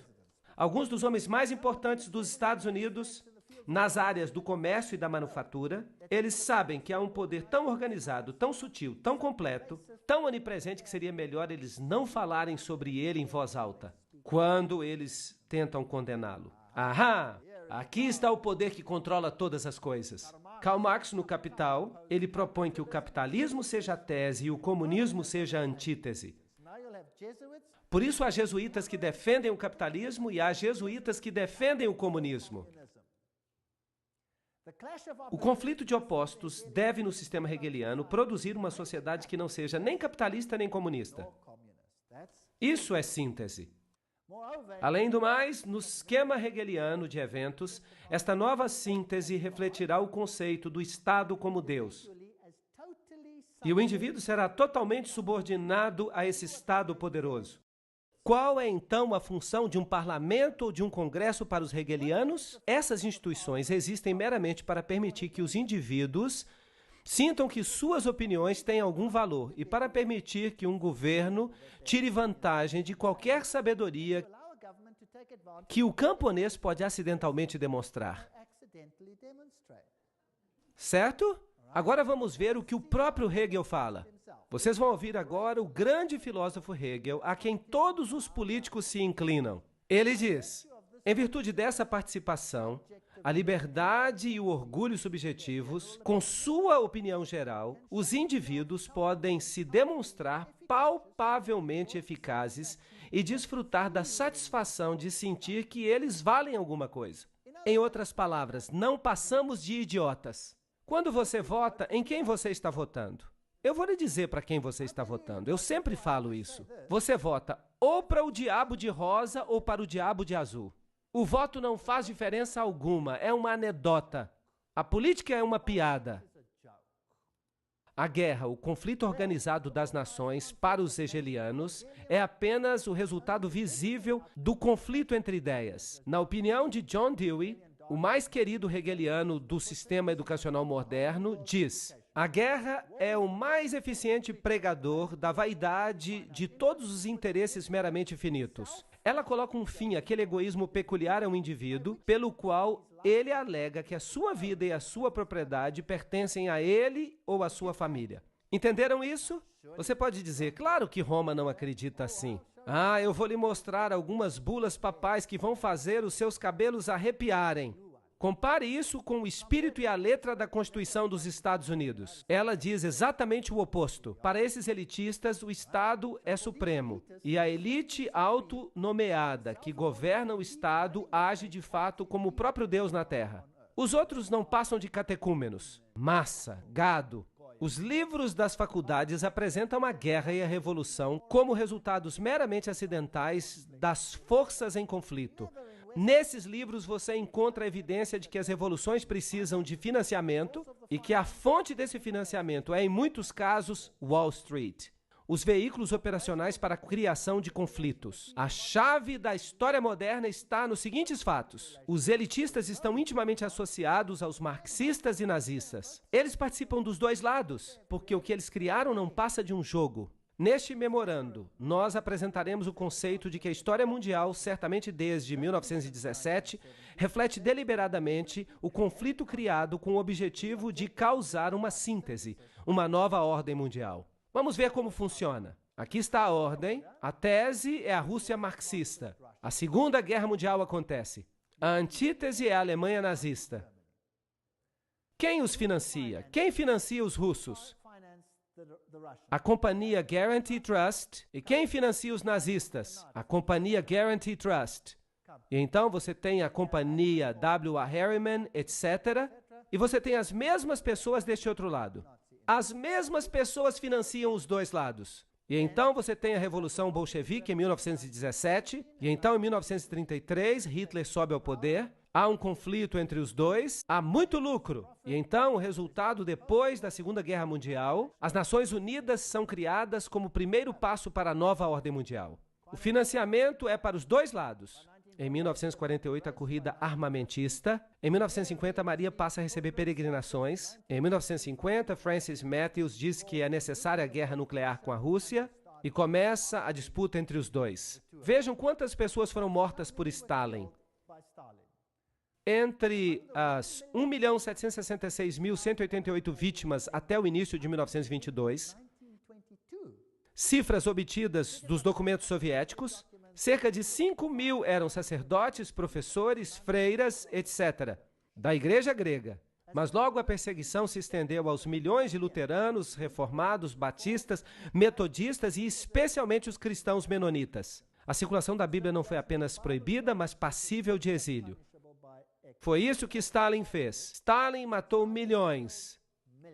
Alguns dos homens mais importantes dos Estados Unidos, nas áreas do comércio e da manufatura, eles sabem que há um poder tão organizado, tão sutil, tão completo, tão onipresente que seria melhor eles não falarem sobre ele em voz alta, quando eles tentam condená-lo. Ahá! Aqui está o poder que controla todas as coisas. Karl Marx, no Capital, ele propõe que o capitalismo seja a tese e o comunismo seja a antítese. Por isso há jesuítas que defendem o capitalismo e há jesuítas que defendem o comunismo. O conflito de opostos deve, no sistema hegeliano, produzir uma sociedade que não seja nem capitalista nem comunista. Isso é síntese. Além do mais, no esquema hegeliano de eventos, esta nova síntese refletirá o conceito do Estado como Deus. E o indivíduo será totalmente subordinado a esse Estado poderoso. Qual é, então, a função de um parlamento ou de um congresso para os hegelianos? Essas instituições existem meramente para permitir que os indivíduos sintam que suas opiniões têm algum valor e para permitir que um governo tire vantagem de qualquer sabedoria que o camponês pode acidentalmente demonstrar. Certo? Agora vamos ver o que o próprio Hegel fala. Vocês vão ouvir agora o grande filósofo Hegel, a quem todos os políticos se inclinam. Ele diz, em virtude dessa participação, a liberdade e o orgulho subjetivos, com sua opinião geral, os indivíduos podem se demonstrar palpavelmente eficazes e desfrutar da satisfação de sentir que eles valem alguma coisa. Em outras palavras, não passamos de idiotas. Quando você vota, em quem você está votando? Eu vou lhe dizer para quem você está votando. Eu sempre falo isso. Você vota ou para o diabo de rosa ou para o diabo de azul. O voto não faz diferença alguma, é uma anedota. A política é uma piada. A guerra, o conflito organizado das nações para os hegelianos, é apenas o resultado visível do conflito entre ideias. Na opinião de John Dewey, o mais querido hegeliano do sistema educacional moderno, diz: a guerra é o mais eficiente pregador da vaidade de todos os interesses meramente finitos. Ela coloca um fim àquele egoísmo peculiar ao indivíduo, pelo qual ele alega que a sua vida e a sua propriedade pertencem a ele ou à sua família. Entenderam isso? Você pode dizer, claro que Roma não acredita assim. Ah, eu vou lhe mostrar algumas bulas papais que vão fazer os seus cabelos arrepiarem. Compare isso com o espírito e a letra da Constituição dos Estados Unidos. Ela diz exatamente o oposto. Para esses elitistas, o Estado é supremo. E a elite autonomeada que governa o Estado age de fato como o próprio Deus na Terra. Os outros não passam de catecúmenos. Massa, gado. Os livros das faculdades apresentam a guerra e a revolução como resultados meramente acidentais das forças em conflito. Nesses livros você encontra a evidência de que as revoluções precisam de financiamento e que a fonte desse financiamento é, em muitos casos, Wall Street. Os veículos operacionais para a criação de conflitos. A chave da história moderna está nos seguintes fatos. Os elitistas estão intimamente associados aos marxistas e nazistas. Eles participam dos dois lados, porque o que eles criaram não passa de um jogo. Neste memorando, nós apresentaremos o conceito de que a história mundial, certamente desde 1917, reflete deliberadamente o conflito criado com o objetivo de causar uma síntese, uma nova ordem mundial. Vamos ver como funciona. Aqui está a ordem. A tese é a Rússia marxista. A Segunda Guerra Mundial acontece. A antítese é a Alemanha nazista. Quem os financia? Quem financia os russos? A companhia Guarantee Trust. E quem financia os nazistas? A companhia Guarantee Trust. E então você tem a companhia W.A. Harriman, etc. E você tem as mesmas pessoas deste outro lado. As mesmas pessoas financiam os dois lados. E então você tem a Revolução Bolchevique em 1917. E então em 1933 Hitler sobe ao poder. Há um conflito entre os dois, há muito lucro. E então, o resultado depois da Segunda Guerra Mundial, as Nações Unidas são criadas como primeiro passo para a nova ordem mundial. O financiamento é para os dois lados. Em 1948, a corrida armamentista. Em 1950, Maria passa a receber peregrinações. Em 1950, Francis Matthews diz que é necessária a guerra nuclear com a Rússia e começa a disputa entre os dois. Vejam quantas pessoas foram mortas por Stalin. Entre as 1.766.188 vítimas até o início de 1922, cifras obtidas dos documentos soviéticos, cerca de 5.000 eram sacerdotes, professores, freiras, etc., da Igreja grega. Mas logo a perseguição se estendeu aos milhões de luteranos, reformados, batistas, metodistas e especialmente os cristãos menonitas. A circulação da Bíblia não foi apenas proibida, mas passível de exílio. Foi isso que Stalin fez. Stalin matou milhões.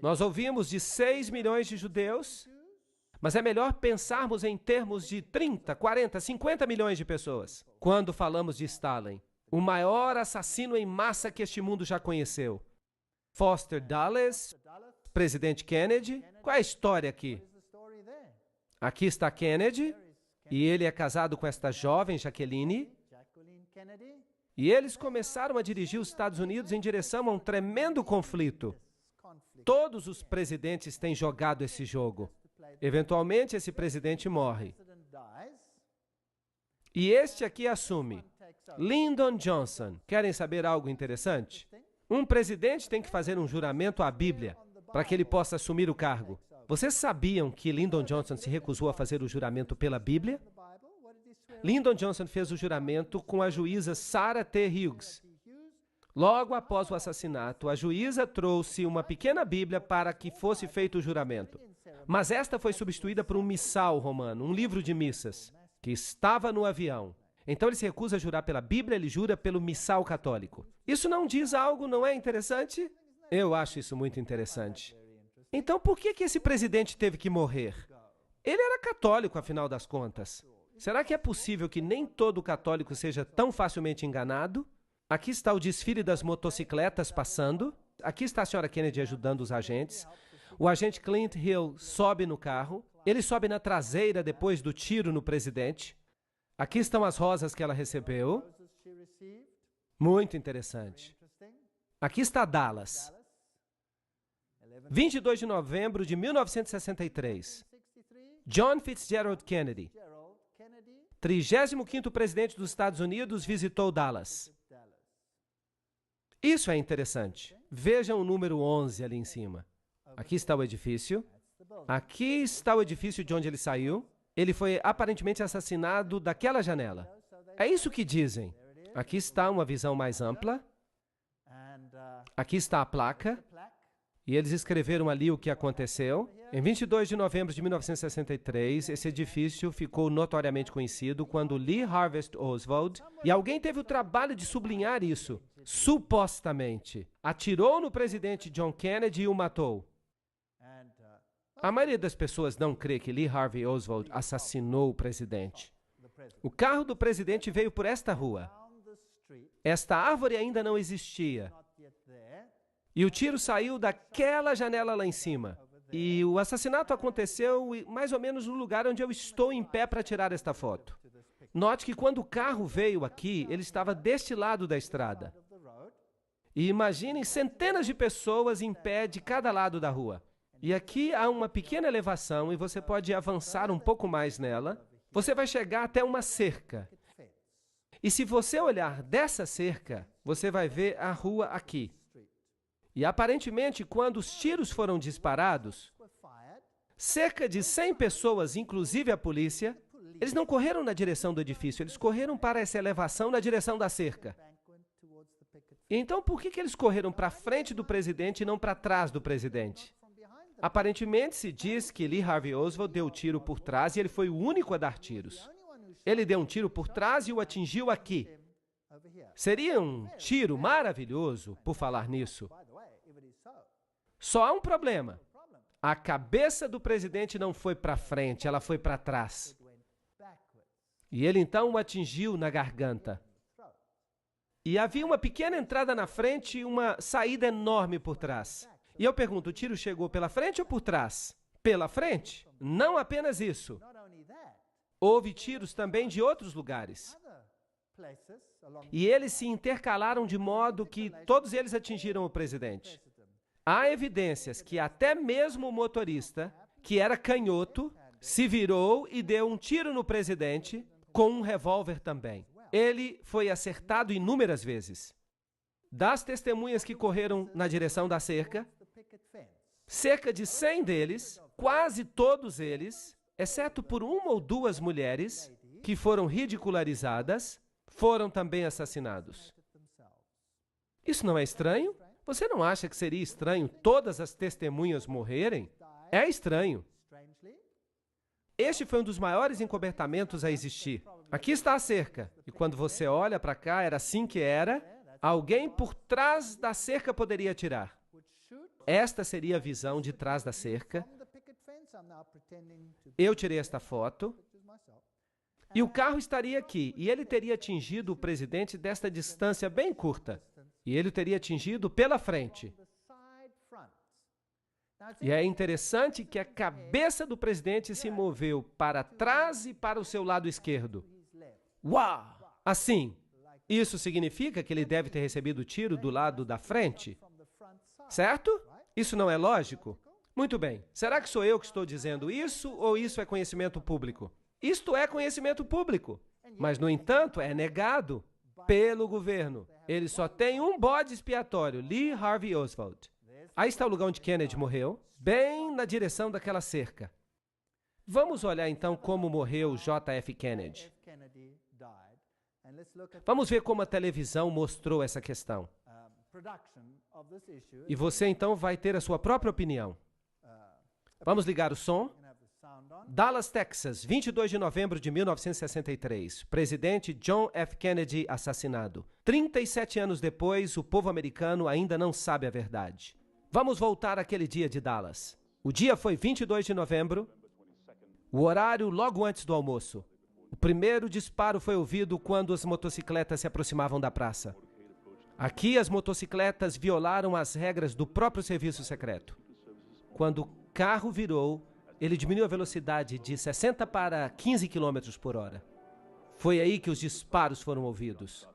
Nós ouvimos de 6 milhões de judeus, mas é melhor pensarmos em termos de 30, 40, 50 milhões de pessoas quando falamos de Stalin, o maior assassino em massa que este mundo já conheceu. Foster Dulles, presidente Kennedy. Qual é a história aqui? Aqui está Kennedy, e ele é casado com esta jovem Jacqueline. E eles começaram a dirigir os Estados Unidos em direção a um tremendo conflito. Todos os presidentes têm jogado esse jogo. Eventualmente, esse presidente morre. E este aqui assume. Lyndon Johnson. Querem saber algo interessante? Um presidente tem que fazer um juramento à Bíblia para que ele possa assumir o cargo. Vocês sabiam que Lyndon Johnson se recusou a fazer o juramento pela Bíblia? Lyndon Johnson fez o juramento com a juíza Sarah T. Hughes. Logo após o assassinato, a juíza trouxe uma pequena Bíblia para que fosse feito o juramento. Mas esta foi substituída por um missal romano, um livro de missas, que estava no avião. Então ele se recusa a jurar pela Bíblia, ele jura pelo missal católico. Isso não diz algo, não é interessante? Eu acho isso muito interessante. Então por que esse presidente teve que morrer? Ele era católico, afinal das contas. Será que é possível que nem todo católico seja tão facilmente enganado? Aqui está o desfile das motocicletas passando. Aqui está a senhora Kennedy ajudando os agentes. O agente Clint Hill sobe no carro. Ele sobe na traseira depois do tiro no presidente. Aqui estão as rosas que ela recebeu. Muito interessante. Aqui está Dallas. 22 de novembro de 1963. John Fitzgerald Kennedy, 35º presidente dos Estados Unidos, visitou Dallas. Isso é interessante. Vejam o número 11 ali em cima. Aqui está o edifício. Aqui está o edifício de onde ele saiu. Ele foi aparentemente assassinado daquela janela. É isso que dizem. Aqui está uma visão mais ampla. Aqui está a placa. E eles escreveram ali o que aconteceu. Em 22 de novembro de 1963, esse edifício ficou notoriamente conhecido quando Lee Harvey Oswald, e alguém teve o trabalho de sublinhar isso, supostamente, atirou no presidente John Kennedy e o matou. A maioria das pessoas não crê que Lee Harvey Oswald assassinou o presidente. O carro do presidente veio por esta rua. Esta árvore ainda não existia. E o tiro saiu daquela janela lá em cima. E o assassinato aconteceu mais ou menos no lugar onde eu estou em pé para tirar esta foto. Note que quando o carro veio aqui, ele estava deste lado da estrada. E imaginem centenas de pessoas em pé de cada lado da rua. E aqui há uma pequena elevação e você pode avançar um pouco mais nela. Você vai chegar até uma cerca. E se você olhar dessa cerca, você vai ver a rua aqui. E aparentemente, quando os tiros foram disparados, cerca de 100 pessoas, inclusive a polícia, eles não correram na direção do edifício, eles correram para essa elevação na direção da cerca. Então, por que eles correram para frente do presidente e não para trás do presidente? Aparentemente, se diz que Lee Harvey Oswald deu o tiro por trás e ele foi o único a dar tiros. Ele deu um tiro por trás e o atingiu aqui. Seria um tiro maravilhoso, por falar nisso. Só há um problema. A cabeça do presidente não foi para frente, ela foi para trás. E ele então o atingiu na garganta. E havia uma pequena entrada na frente e uma saída enorme por trás. E eu pergunto, o tiro chegou pela frente ou por trás? Pela frente? Não apenas isso. Houve tiros também de outros lugares. E eles se intercalaram de modo que todos eles atingiram o presidente. Há evidências que até mesmo o motorista, que era canhoto, se virou e deu um tiro no presidente com um revólver também. Ele foi acertado inúmeras vezes. Das testemunhas que correram na direção da cerca, cerca de 100 deles, quase todos eles, exceto por uma ou duas mulheres que foram ridicularizadas, foram também assassinados. Isso não é estranho? Você não acha que seria estranho todas as testemunhas morrerem? É estranho. Este foi um dos maiores encobertamentos a existir. Aqui está a cerca. E quando você olha para cá, era assim que era. Alguém por trás da cerca poderia atirar. Esta seria a visão de trás da cerca. Eu tirei esta foto. E o carro estaria aqui. E ele teria atingido o presidente desta distância bem curta. E ele teria atingido pela frente. E é interessante que a cabeça do presidente se moveu para trás e para o seu lado esquerdo. Uau! Assim. Isso significa que ele deve ter recebido o tiro do lado da frente? Certo? Isso não é lógico? Muito bem. Será que sou eu que estou dizendo isso ou isso é conhecimento público? Isto é conhecimento público. Mas, no entanto, é negado pelo governo. Ele só tem um bode expiatório, Lee Harvey Oswald. Aí está o lugar onde Kennedy morreu, bem na direção daquela cerca. Vamos olhar então como morreu JF Kennedy. Vamos ver como a televisão mostrou essa questão. E você então vai ter a sua própria opinião. Vamos ligar o som. Dallas, Texas, 22 de novembro de 1963. Presidente John F. Kennedy assassinado. 37 anos depois, o povo americano ainda não sabe a verdade. Vamos voltar àquele dia de Dallas. O dia foi 22 de novembro, o horário logo antes do almoço. O primeiro disparo foi ouvido quando as motocicletas se aproximavam da praça. Aqui, as motocicletas violaram as regras do próprio serviço secreto. Quando o carro virou, ele diminuiu a velocidade de 60 para 15 km por hora. Foi aí que os disparos foram ouvidos.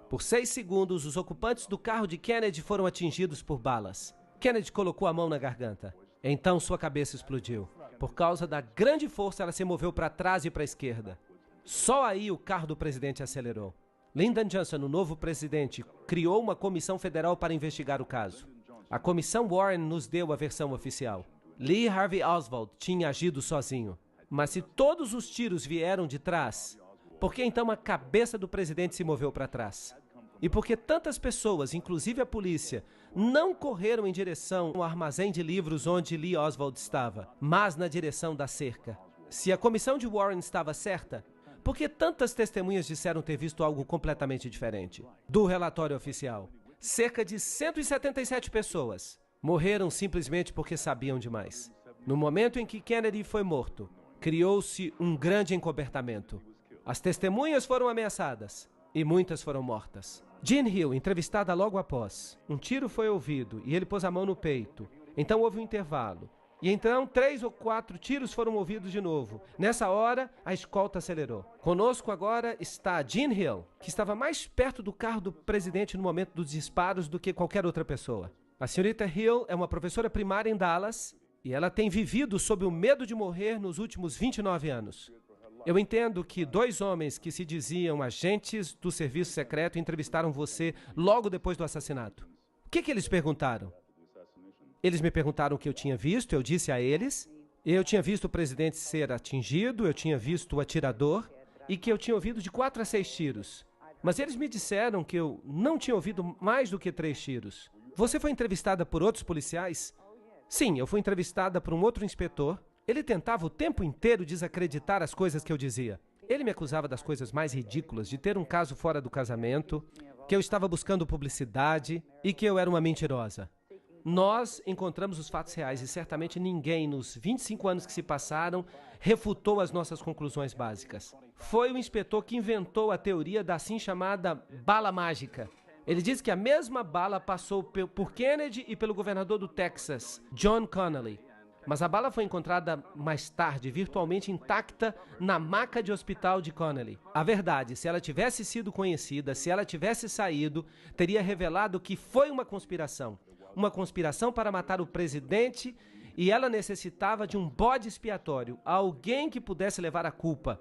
Por 6 segundos, os ocupantes do carro de Kennedy foram atingidos por balas. Kennedy colocou a mão na garganta. Então sua cabeça explodiu. Por causa da grande força, ela se moveu para trás e para a esquerda. Só aí o carro do presidente acelerou. Lyndon Johnson, o novo presidente, criou uma comissão federal para investigar o caso. A comissão Warren nos deu a versão oficial. Lee Harvey Oswald tinha agido sozinho. Mas se todos os tiros vieram de trás, por que então a cabeça do presidente se moveu para trás? E por que tantas pessoas, inclusive a polícia, não correram em direção ao armazém de livros onde Lee Oswald estava, mas na direção da cerca? Se a comissão de Warren estava certa, por que tantas testemunhas disseram ter visto algo completamente diferente? Do relatório oficial, cerca de 177 pessoas morreram simplesmente porque sabiam demais. No momento em que Kennedy foi morto, criou-se um grande encobertamento. As testemunhas foram ameaçadas e muitas foram mortas. Jean Hill, entrevistada logo após. Um tiro foi ouvido e ele pôs a mão no peito. Então houve um intervalo. E então 3 ou 4 tiros foram ouvidos de novo. Nessa hora, a escolta acelerou. Conosco agora está Jean Hill, que estava mais perto do carro do presidente no momento dos disparos do que qualquer outra pessoa. A senhorita Hill é uma professora primária em Dallas e ela tem vivido sob o medo de morrer nos últimos 29 anos. Eu entendo que 2 homens que se diziam agentes do serviço secreto entrevistaram você logo depois do assassinato. O que eles perguntaram? Eles me perguntaram o que eu tinha visto, eu disse a eles. Eu tinha visto o presidente ser atingido, eu tinha visto o atirador e que eu tinha ouvido de 4 a 6 tiros. Mas eles me disseram que eu não tinha ouvido mais do que 3 tiros. Você foi entrevistada por outros policiais? Sim, eu fui entrevistada por um outro inspetor. Ele tentava o tempo inteiro desacreditar as coisas que eu dizia. Ele me acusava das coisas mais ridículas, de ter um caso fora do casamento, que eu estava buscando publicidade e que eu era uma mentirosa. Nós encontramos os fatos reais e certamente ninguém, nos 25 anos que se passaram, refutou as nossas conclusões básicas. Foi o inspetor que inventou a teoria da assim chamada bala mágica. Ele diz que a mesma bala passou por Kennedy e pelo governador do Texas, John Connally. Mas a bala foi encontrada mais tarde, virtualmente intacta, na maca de hospital de Connally. A verdade, se ela tivesse sido conhecida, se ela tivesse saído, teria revelado que foi uma conspiração. Uma conspiração para matar o presidente e ela necessitava de um bode expiatório, alguém que pudesse levar a culpa.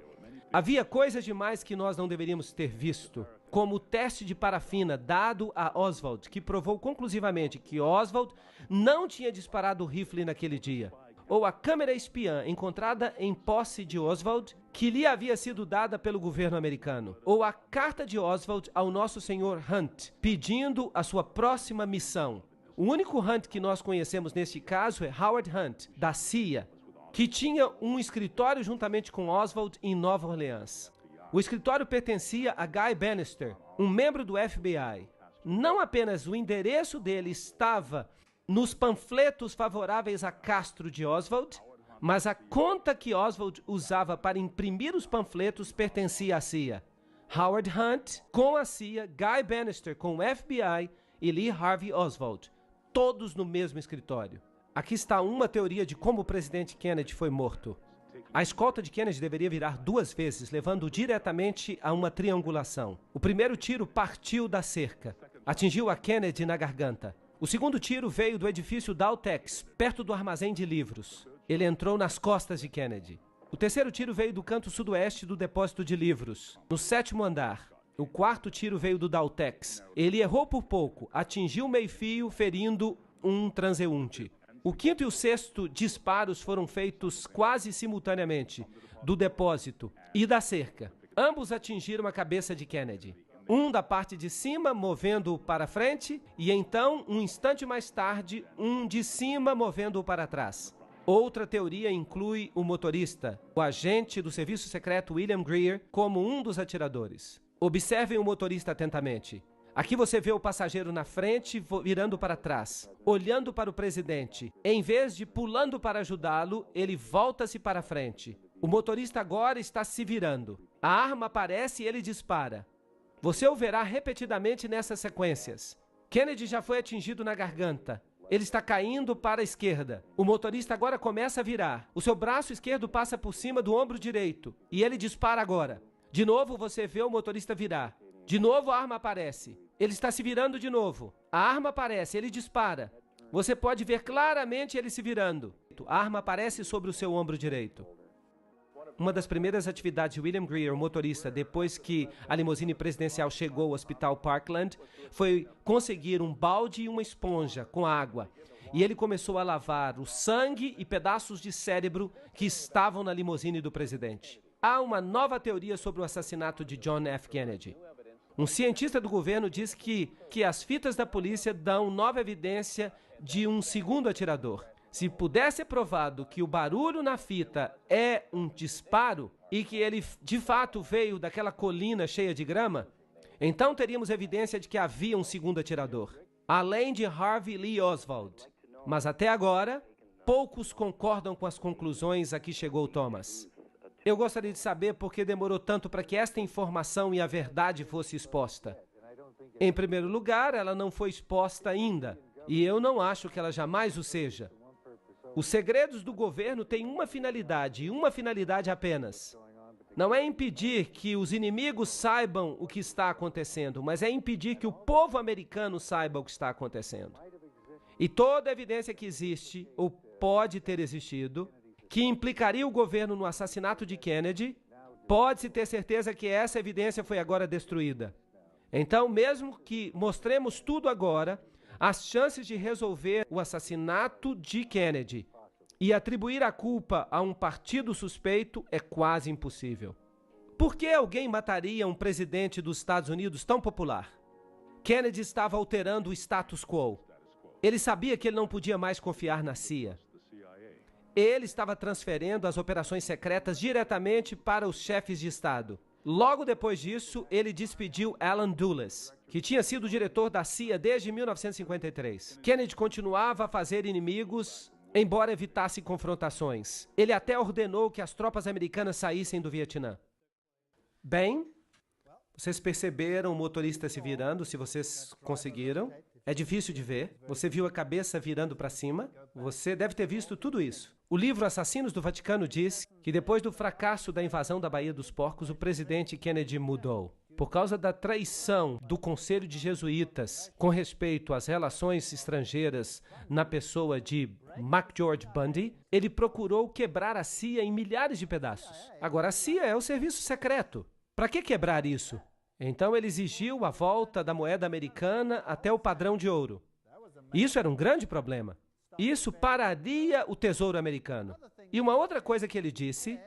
Havia coisas demais que nós não deveríamos ter visto, como o teste de parafina dado a Oswald, que provou conclusivamente que Oswald não tinha disparado o rifle naquele dia, ou a câmera espiã encontrada em posse de Oswald, que lhe havia sido dada pelo governo americano, ou a carta de Oswald ao nosso senhor Hunt, pedindo a sua próxima missão. O único Hunt que nós conhecemos neste caso é Howard Hunt, da CIA, que tinha um escritório juntamente com Oswald em Nova Orleans. O escritório pertencia a Guy Bannister, um membro do FBI. Não apenas o endereço dele estava nos panfletos favoráveis a Castro de Oswald, mas a conta que Oswald usava para imprimir os panfletos pertencia à CIA. Howard Hunt com a CIA, Guy Bannister com o FBI e Lee Harvey Oswald, todos no mesmo escritório. Aqui está uma teoria de como o presidente Kennedy foi morto. A escolta de Kennedy deveria virar 2 vezes, levando diretamente a uma triangulação. O primeiro tiro partiu da cerca, atingiu a Kennedy na garganta. O segundo tiro veio do edifício Daltex, perto do armazém de livros. Ele entrou nas costas de Kennedy. O terceiro tiro veio do canto sudoeste do depósito de livros, no 7º andar. O quarto tiro veio do Daltex. Ele errou por pouco, atingiu o meio-fio, ferindo um transeunte. O quinto e o sexto disparos foram feitos quase simultaneamente, do depósito e da cerca. Ambos atingiram a cabeça de Kennedy. Um da parte de cima, movendo-o para frente, e então, um instante mais tarde, um de cima, movendo-o para trás. Outra teoria inclui o motorista, o agente do serviço secreto William Greer, como um dos atiradores. Observem o motorista atentamente. Aqui você vê o passageiro na frente, virando para trás, olhando para o presidente. Em vez de pulando para ajudá-lo, ele volta-se para frente. O motorista agora está se virando. A arma aparece e ele dispara. Você o verá repetidamente nessas sequências. Kennedy já foi atingido na garganta. Ele está caindo para a esquerda. O motorista agora começa a virar. O seu braço esquerdo passa por cima do ombro direito. E ele dispara agora. De novo você vê o motorista virar. De novo a arma aparece. Ele está se virando de novo. A arma aparece, ele dispara. Você pode ver claramente ele se virando. A arma aparece sobre o seu ombro direito. Uma das primeiras atividades de William Greer, o motorista, depois que a limusine presidencial chegou ao Hospital Parkland, foi conseguir um balde e uma esponja com água. E ele começou a lavar o sangue e pedaços de cérebro que estavam na limusine do presidente. Há uma nova teoria sobre o assassinato de John F. Kennedy. Um cientista do governo diz que as fitas da polícia dão nova evidência de um segundo atirador. Se puder ser provado que o barulho na fita é um disparo e que ele de fato veio daquela colina cheia de grama, então teríamos evidência de que havia um segundo atirador, além de Harvey Lee Oswald. Mas até agora, poucos concordam com as conclusões a que chegou Thomas. Eu gostaria de saber por que demorou tanto para que esta informação e a verdade fosse exposta. Em primeiro lugar, ela não foi exposta ainda, e eu não acho que ela jamais o seja. Os segredos do governo têm uma finalidade, e uma finalidade apenas. Não é impedir que os inimigos saibam o que está acontecendo, mas é impedir que o povo americano saiba o que está acontecendo. E toda evidência que existe, ou pode ter existido, que implicaria o governo no assassinato de Kennedy, pode-se ter certeza que essa evidência foi agora destruída. Então, mesmo que mostremos tudo agora, as chances de resolver o assassinato de Kennedy e atribuir a culpa a um partido suspeito é quase impossível. Por que alguém mataria um presidente dos Estados Unidos tão popular? Kennedy estava alterando o status quo. Ele sabia que ele não podia mais confiar na CIA. Ele estava transferindo as operações secretas diretamente para os chefes de Estado. Logo depois disso, ele despediu Alan Dulles, que tinha sido diretor da CIA desde 1953. Kennedy continuava a fazer inimigos, embora evitasse confrontações. Ele até ordenou que as tropas americanas saíssem do Vietnã. Bem, vocês perceberam o motorista se virando, se vocês conseguiram. É difícil de ver. Você viu a cabeça virando para cima. Você deve ter visto tudo isso. O livro Assassinos do Vaticano diz que depois do fracasso da invasão da Baía dos Porcos, o presidente Kennedy mudou. Por causa da traição do Conselho de Jesuítas com respeito às relações estrangeiras na pessoa de McGeorge Bundy, ele procurou quebrar a CIA em milhares de pedaços. Agora, a CIA é o serviço secreto. Para que quebrar isso? Então ele exigiu a volta da moeda americana até o padrão de ouro. Isso era um grande problema. Isso pararia o tesouro americano. E uma outra coisa que ele disse,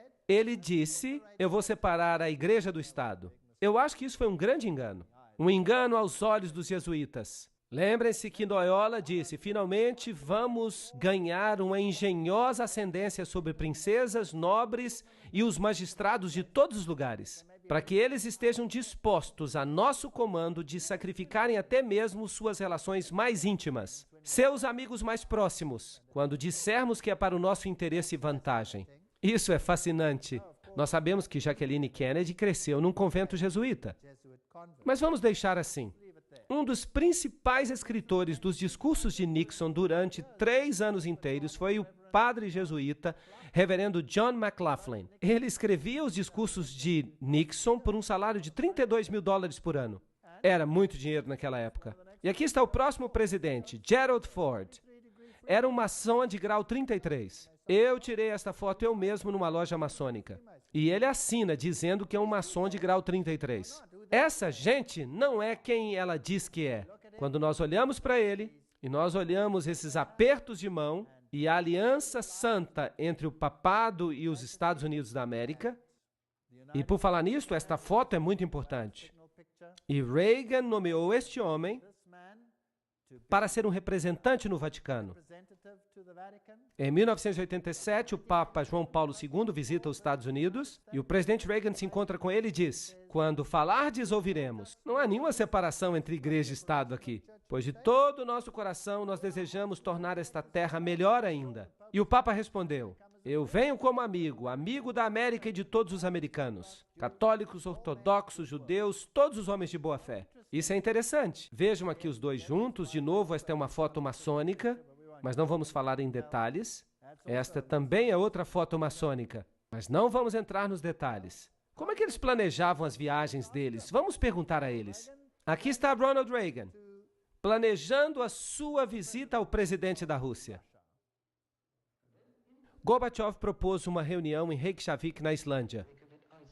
eu vou separar a igreja do Estado. Eu acho que isso foi um grande engano. Um engano aos olhos dos jesuítas. Lembrem-se que Loyola disse, finalmente vamos ganhar uma engenhosa ascendência sobre princesas, nobres e os magistrados de todos os lugares, para que eles estejam dispostos a nosso comando de sacrificarem até mesmo suas relações mais íntimas, seus amigos mais próximos, quando dissermos que é para o nosso interesse e vantagem. Isso é fascinante. Nós sabemos que Jacqueline Kennedy cresceu num convento jesuíta. Mas vamos deixar assim. Um dos principais escritores dos discursos de Nixon durante 3 anos inteiros foi o padre jesuíta, reverendo John McLaughlin. Ele escrevia os discursos de Nixon por um salário de $32 mil por ano. Era muito dinheiro naquela época. E aqui está o próximo presidente, Gerald Ford. Era um maçom de grau 33. Eu tirei esta foto eu mesmo numa loja maçônica. E ele assina dizendo que é um maçom de grau 33. Essa gente não é quem ela diz que é. Quando nós olhamos para ele, e nós olhamos esses apertos de mão e a aliança santa entre o papado e os Estados Unidos da América, e por falar nisto, esta foto é muito importante. E Reagan nomeou este homem para ser um representante no Vaticano. Em 1987, o Papa João Paulo II visita os Estados Unidos e o presidente Reagan se encontra com ele e diz, quando falardes, ouviremos. Não há nenhuma separação entre igreja e Estado aqui, pois de todo o nosso coração nós desejamos tornar esta terra melhor ainda. E o Papa respondeu, eu venho como amigo, amigo da América e de todos os americanos, católicos, ortodoxos, judeus, todos os homens de boa fé. Isso é interessante. Vejam aqui os dois juntos, de novo, esta é uma foto maçônica. mas não vamos falar em detalhes. Esta também é outra foto maçônica, mas não vamos entrar nos detalhes. Como é que eles planejavam as viagens deles? Vamos perguntar a eles. Aqui está Ronald Reagan, planejando a sua visita ao presidente da Rússia. Gorbachev propôs uma reunião em Reykjavik, na Islândia.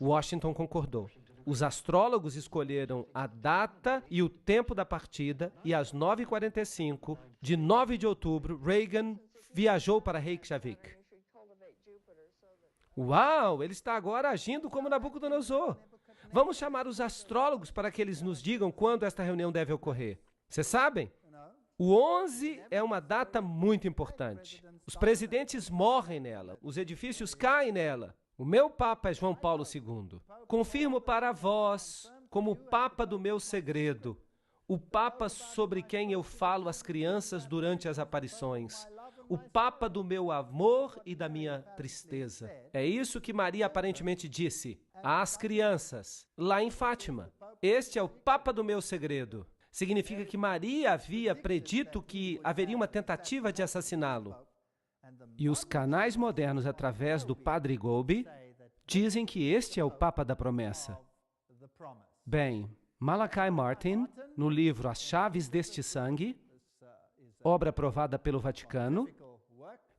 Washington concordou. Os astrólogos escolheram a data e o tempo da partida e às 9h45 de 9 de outubro, Reagan viajou para Reykjavik. Uau, ele está agora agindo como Nabucodonosor. Vamos chamar os astrólogos para que eles nos digam quando esta reunião deve ocorrer. Vocês sabem? O 11 é uma data muito importante. Os presidentes morrem nela, os edifícios caem nela. O meu Papa é João Paulo II. Confirmo para vós, como Papa do meu segredo, o Papa sobre quem eu falo às crianças durante as aparições, o Papa do meu amor e da minha tristeza. É isso que Maria aparentemente disse às crianças, lá em Fátima. Este é o Papa do meu segredo. Significa que Maria havia predito que haveria uma tentativa de assassiná-lo. E os canais modernos, através do Padre Golbi, dizem que este é o Papa da promessa. Bem, Malachi Martin, no livro As Chaves deste Sangue, obra aprovada pelo Vaticano,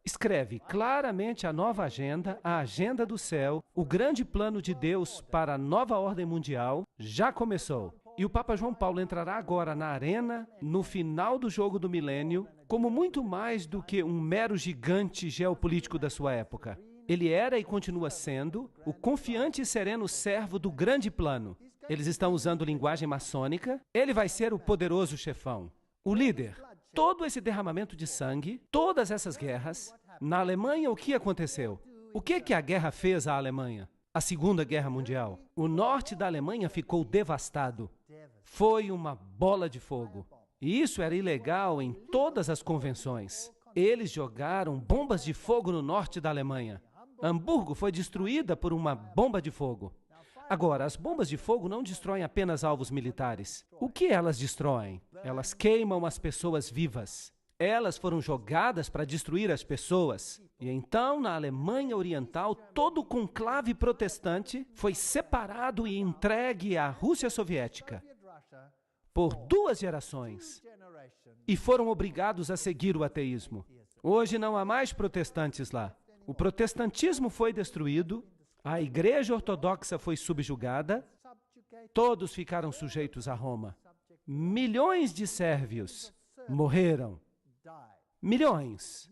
escreve claramente a nova agenda, a agenda do céu, o grande plano de Deus para a nova ordem mundial já começou. E o Papa João Paulo entrará agora na arena, no final do jogo do milênio, como muito mais do que um mero gigante geopolítico da sua época. Ele era e continua sendo o confiante e sereno servo do grande plano. Eles estão usando linguagem maçônica. Ele vai ser o poderoso chefão, o líder. Todo esse derramamento de sangue, todas essas guerras, na Alemanha o que aconteceu? O que a guerra fez à Alemanha? A Segunda Guerra Mundial. O norte da Alemanha ficou devastado. Foi uma bola de fogo. E isso era ilegal em todas as convenções. Eles jogaram bombas de fogo no norte da Alemanha. Hamburgo foi destruída por uma bomba de fogo. Agora, as bombas de fogo não destroem apenas alvos militares. O que elas destroem? Elas queimam as pessoas vivas. Elas foram jogadas para destruir as pessoas. E então, na Alemanha Oriental, todo o conclave protestante foi separado e entregue à Rússia Soviética por 2 gerações. E foram obrigados a seguir o ateísmo. Hoje não há mais protestantes lá. O protestantismo foi destruído, a Igreja Ortodoxa foi subjugada, todos ficaram sujeitos a Roma. Milhões de sérvios morreram. Milhões.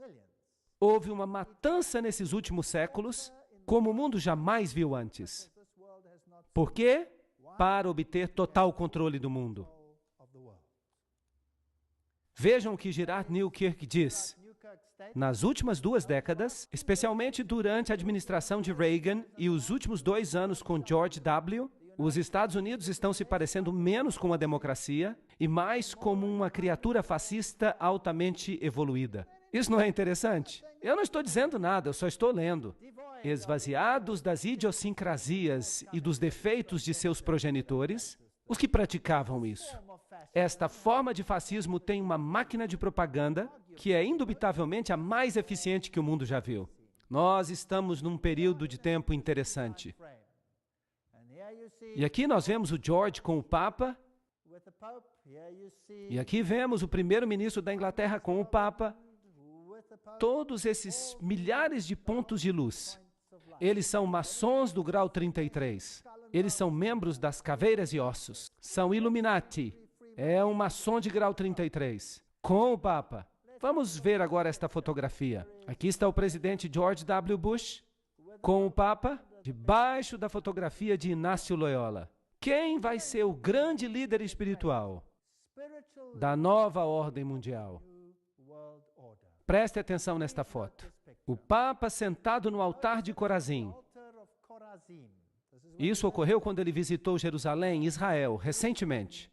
Houve uma matança nesses últimos séculos, como o mundo jamais viu antes. Por quê? Para obter total controle do mundo. Vejam o que Gerard Newkirk diz. Nas últimas 2 décadas, especialmente durante a administração de Reagan e os últimos 2 anos com George W., os Estados Unidos estão se parecendo menos com a democracia e mais como uma criatura fascista altamente evoluída. Isso não é interessante? Eu não estou dizendo nada, eu só estou lendo. Esvaziados das idiosincrasias e dos defeitos de seus progenitores, os que praticavam isso. Esta forma de fascismo tem uma máquina de propaganda que é indubitavelmente a mais eficiente que o mundo já viu. Nós estamos num período de tempo interessante. E aqui nós vemos o George com o Papa, e aqui vemos o primeiro-ministro da Inglaterra com o Papa. Todos esses milhares de pontos de luz, eles são maçons do grau 33. Eles são membros das caveiras e ossos. São Illuminati. É um maçom de grau 33. Com o Papa. Vamos ver agora esta fotografia. Aqui está o presidente George W. Bush com o Papa, debaixo da fotografia de Inácio Loyola. Quem vai ser o grande líder espiritual da nova ordem mundial? Preste atenção nesta foto. O Papa sentado no altar de Corazim. Isso ocorreu quando ele visitou Jerusalém, Israel, recentemente.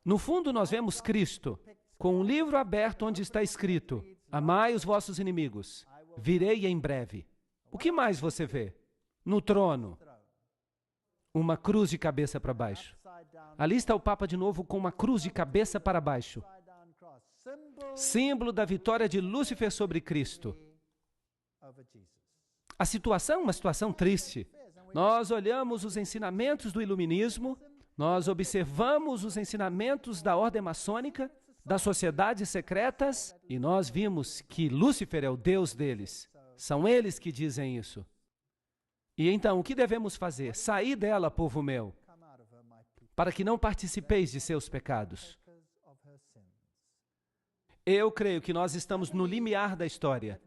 No fundo, nós vemos Cristo, com um livro aberto onde está escrito: amai os vossos inimigos, virei em breve. O que mais você vê? No trono, uma cruz de cabeça para baixo. Ali está o Papa de novo com uma cruz de cabeça para baixo. símbolo da vitória de Lúcifer sobre Cristo. A situação é uma situação triste. Nós olhamos os ensinamentos do iluminismo, nós observamos os ensinamentos da ordem maçônica, das sociedades secretas, e nós vimos que Lúcifer é o Deus deles. São eles que dizem isso. E então, o que devemos fazer? Sair dela, povo meu, para que não participeis de seus pecados. Eu creio que nós estamos no limiar da história.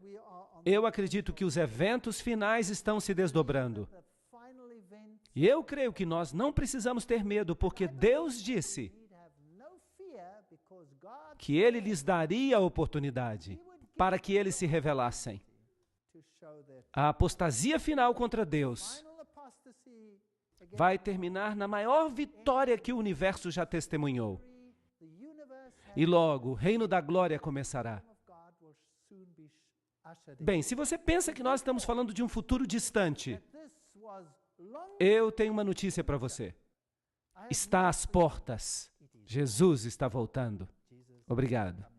Eu acredito que os eventos finais estão se desdobrando. E eu creio que nós não precisamos ter medo, porque Deus disse que Ele lhes daria a oportunidade para que eles se revelassem. A apostasia final contra Deus vai terminar na maior vitória que o universo já testemunhou. E logo, o reino da glória começará. Bem, se você pensa que nós estamos falando de um futuro distante, eu tenho uma notícia para você. Está às portas. Jesus está voltando. Obrigado.